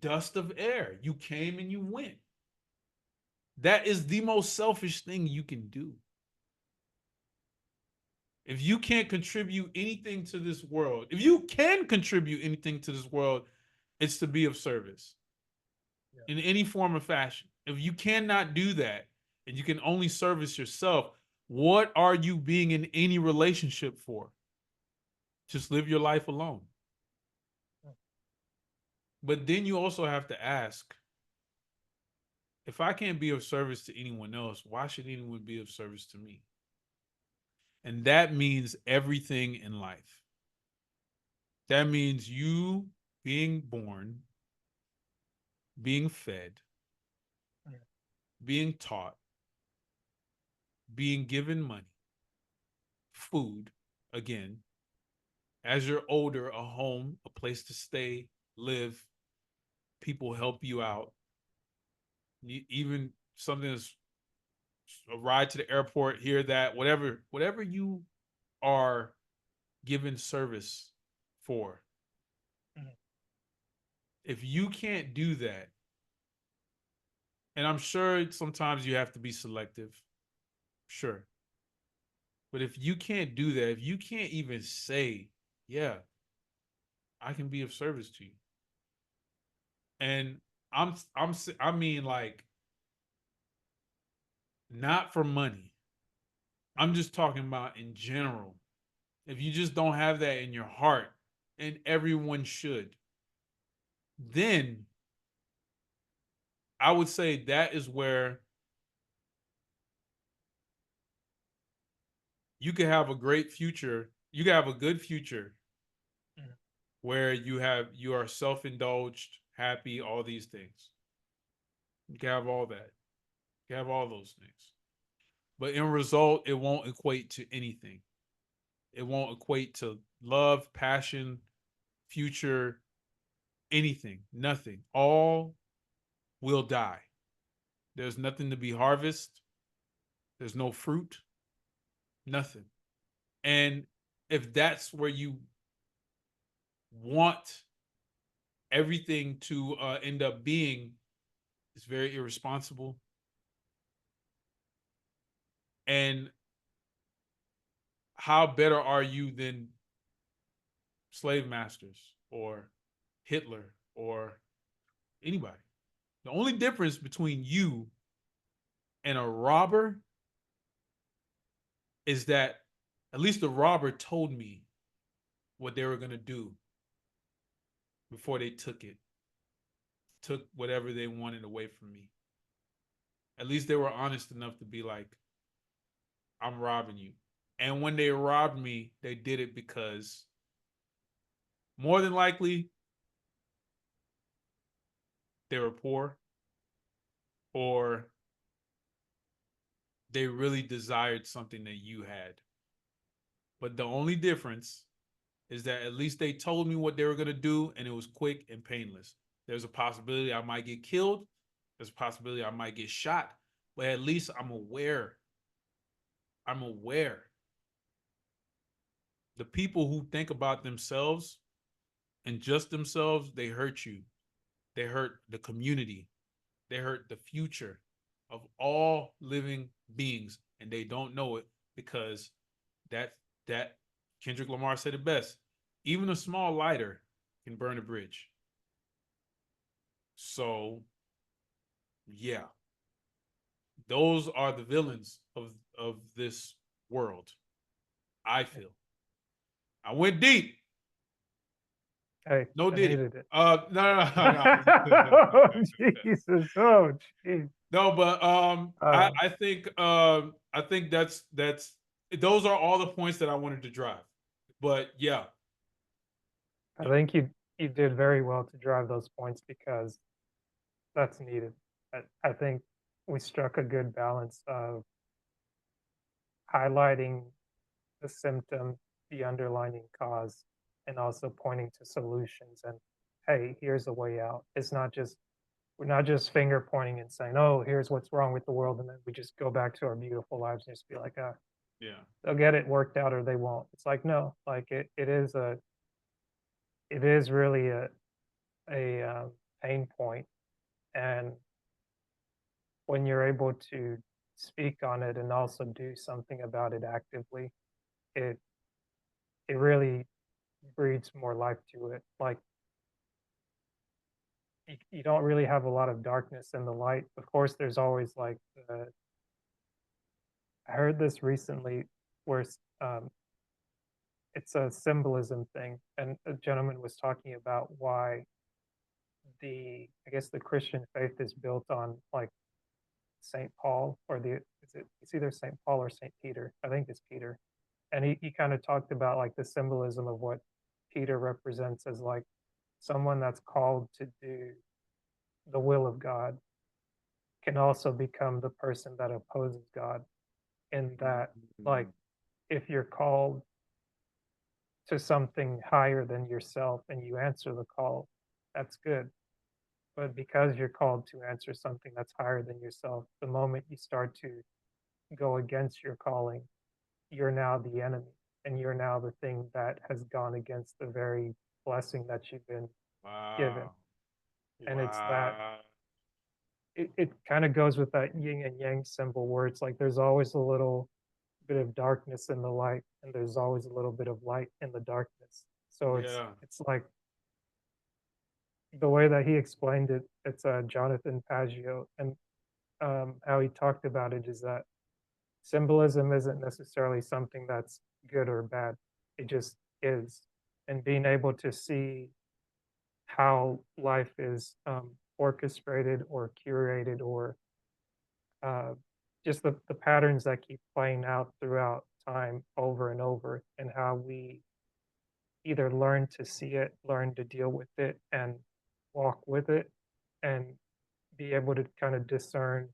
dust of air. You came and you went. That is the most selfish thing you can do. If you can't contribute anything to this world, if you can contribute anything to this world, it's to be of service in any form or fashion. If you cannot do that and you can only service yourself, what are you being in any relationship for? Just live your life alone. But then you also have to ask, if I can't be of service to anyone else, why should anyone be of service to me? And that means everything in life. That means you being born, being fed, being taught, being given money, food, again, as you're older, a home, a place to stay, live, people help you out. Even something that's a ride to the airport, here, that, whatever you are given service for. If you can't do that, and I'm sure sometimes you have to be selective, sure. But if you can't do that, if you can't even say, yeah, I can be of service to you. And I mean, like, not for money. I'm just talking about in general. If you just don't have that in your heart, and everyone should, then I would say that is where you can have a great future. You can have a good future where you are self-indulged, happy, all these things. You can have all that. You can have all those things. But in result, it won't equate to anything. It won't equate to love, passion, future, anything, nothing. All will die. There's nothing to be harvested. There's no fruit, nothing. And if that's where you want everything to end up being, it's very irresponsible. And how better are you than slave masters or Hitler or anybody? The only difference between you and a robber is that at least the robber told me what they were going to do before they took whatever they wanted away from me. At least they were honest enough to be like, I'm robbing you. And when they robbed me, they did it because more than likely they were poor, or they really desired something that you had. But the only difference is that at least they told me what they were going to do, and it was quick and painless. There's a possibility I might get killed. There's a possibility I might get shot, but at least I'm aware. I'm aware. The people who think about themselves and just themselves, they hurt you. They hurt the community. They hurt the future of all living beings, and they don't know it because that Kendrick Lamar said it best. Even a small lighter can burn a bridge. So, yeah, those are the villains of this world. I feel. I went deep. Hey, No I Diddy. needed it. No. Oh, Jesus. Oh, jeez. No, but Uh, I think that's those are all the points that I wanted to drive. But yeah, I think you did very well to drive those points because that's needed. I think we struck a good balance of highlighting the symptom, the underlying cause, and also pointing to solutions and, hey, here's a way out. It's not just we're not just finger pointing and saying, "Oh, here's what's wrong with the world," and then we just go back to our beautiful lives and just be like, yeah, they'll get it worked out or they won't." It's like, no, like it is really a pain point, and when you're able to speak on it and also do something about it actively, it it really breeds more life to it. Like you don't really have a lot of darkness in the light. Of course, there's always like I heard this recently where it's a symbolism thing, and a gentleman was talking about why I guess the Christian faith is built on like Saint Paul or it's either Saint Paul or Saint Peter. I think it's Peter. And he kind of talked about like the symbolism of what Peter represents as like someone that's called to do the will of God can also become the person that opposes God in that like if you're called to something higher than yourself and you answer the call, that's good. But because you're called to answer something that's higher than yourself, the moment you start to go against your calling, you're now the enemy and you're now the thing that has gone against the very blessing that you've been given. wow, And it's that wow, it kind of goes with that yin and yang symbol where it's like there's always a little bit of darkness in the light and there's always a little bit of light in the darkness. So yeah, it's like the way that he explained it, it's Jonathan Paggio, and how he talked about it is that symbolism isn't necessarily something that's good or bad. It just is. And being able to see how life is orchestrated or curated or uh, just the patterns that keep playing out throughout time over and over, and how we either learn to see it, learn to deal with it, and walk with it, and be able to kind of discern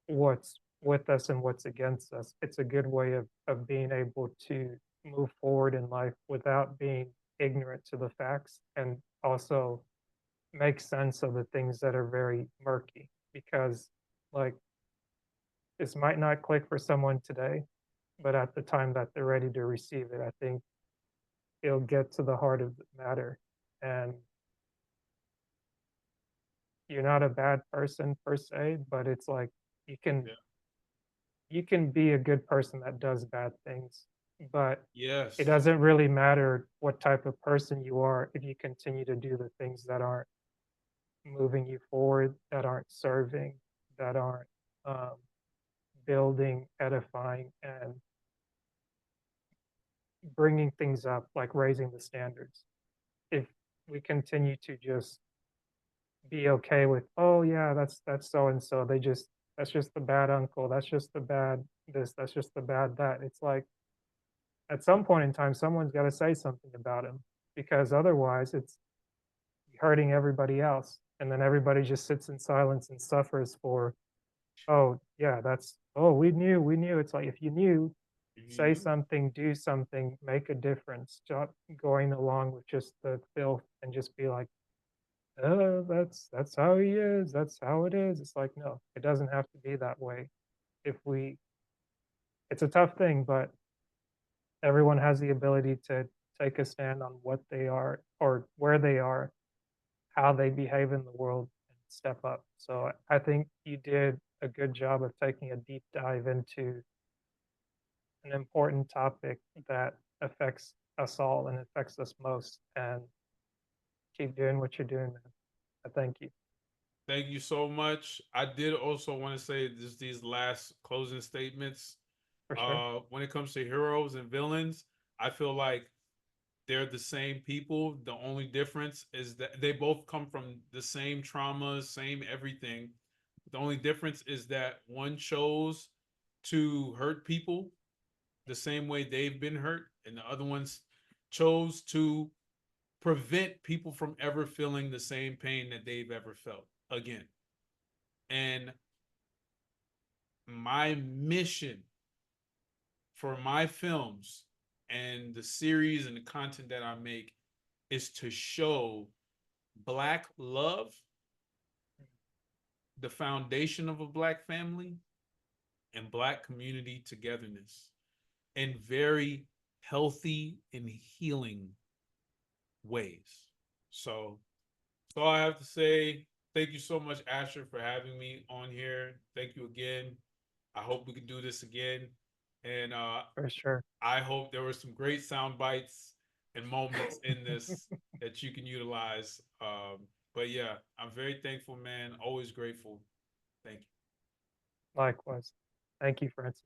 what's with us and what's against us. It's a good way of being able to move forward in life without being ignorant to the facts and also make sense of the things that are very murky because like this might not click for someone today, but at the time that they're ready to receive it, I think it'll get to the heart of the matter. And you're not a bad person per se, but it's like you can yeah, you can be a good person that does bad things, but it yes, doesn't really matter what type of person you are if you continue to do the things that aren't moving you forward, that aren't serving, that aren't um, building, edifying, and bringing things up, like raising the standards. If we continue to just be okay with, oh yeah, that's so and so, that's just the bad uncle, that's just the bad this, that's just the bad that. It's like at some point in time, someone's got to say something about him because otherwise it's hurting everybody else. And then everybody just sits in silence and suffers for, oh, yeah, oh, we knew. It's like if you knew, you say knew, something, do something, make a difference. Stop going along with just the filth and just be like, That's how he is. That's how it is. It's like, no, it doesn't have to be that way. If we, it's a tough thing, but everyone has the ability to take a stand on what they are or where they are, how they behave in the world, and step up. So I think you did a good job of taking a deep dive into an important topic that affects us all and affects us most. And keep doing what you're doing, man. I thank you Thank you so much. I did also want to say just these last closing statements. for sure. When it comes to heroes and villains, I feel like they're the same people. The only difference is that they both come from the same traumas, same everything. The only difference is that one chose to hurt people the same way they've been hurt, and the other ones chose to prevent people from ever feeling the same pain that they've ever felt again. And my mission for my films and the series and the content that I make is to show Black love, the foundation of a Black family, and Black community togetherness in very healthy and healing ways. So that's all I have to say. Thank you so much, Asher, for having me on here. Thank you again. I hope we can do this again. And For sure. I hope there were some great sound bites and moments in this that you can utilize. But yeah, I'm very thankful, man. Always grateful. Thank you. Likewise. Thank you, Francis.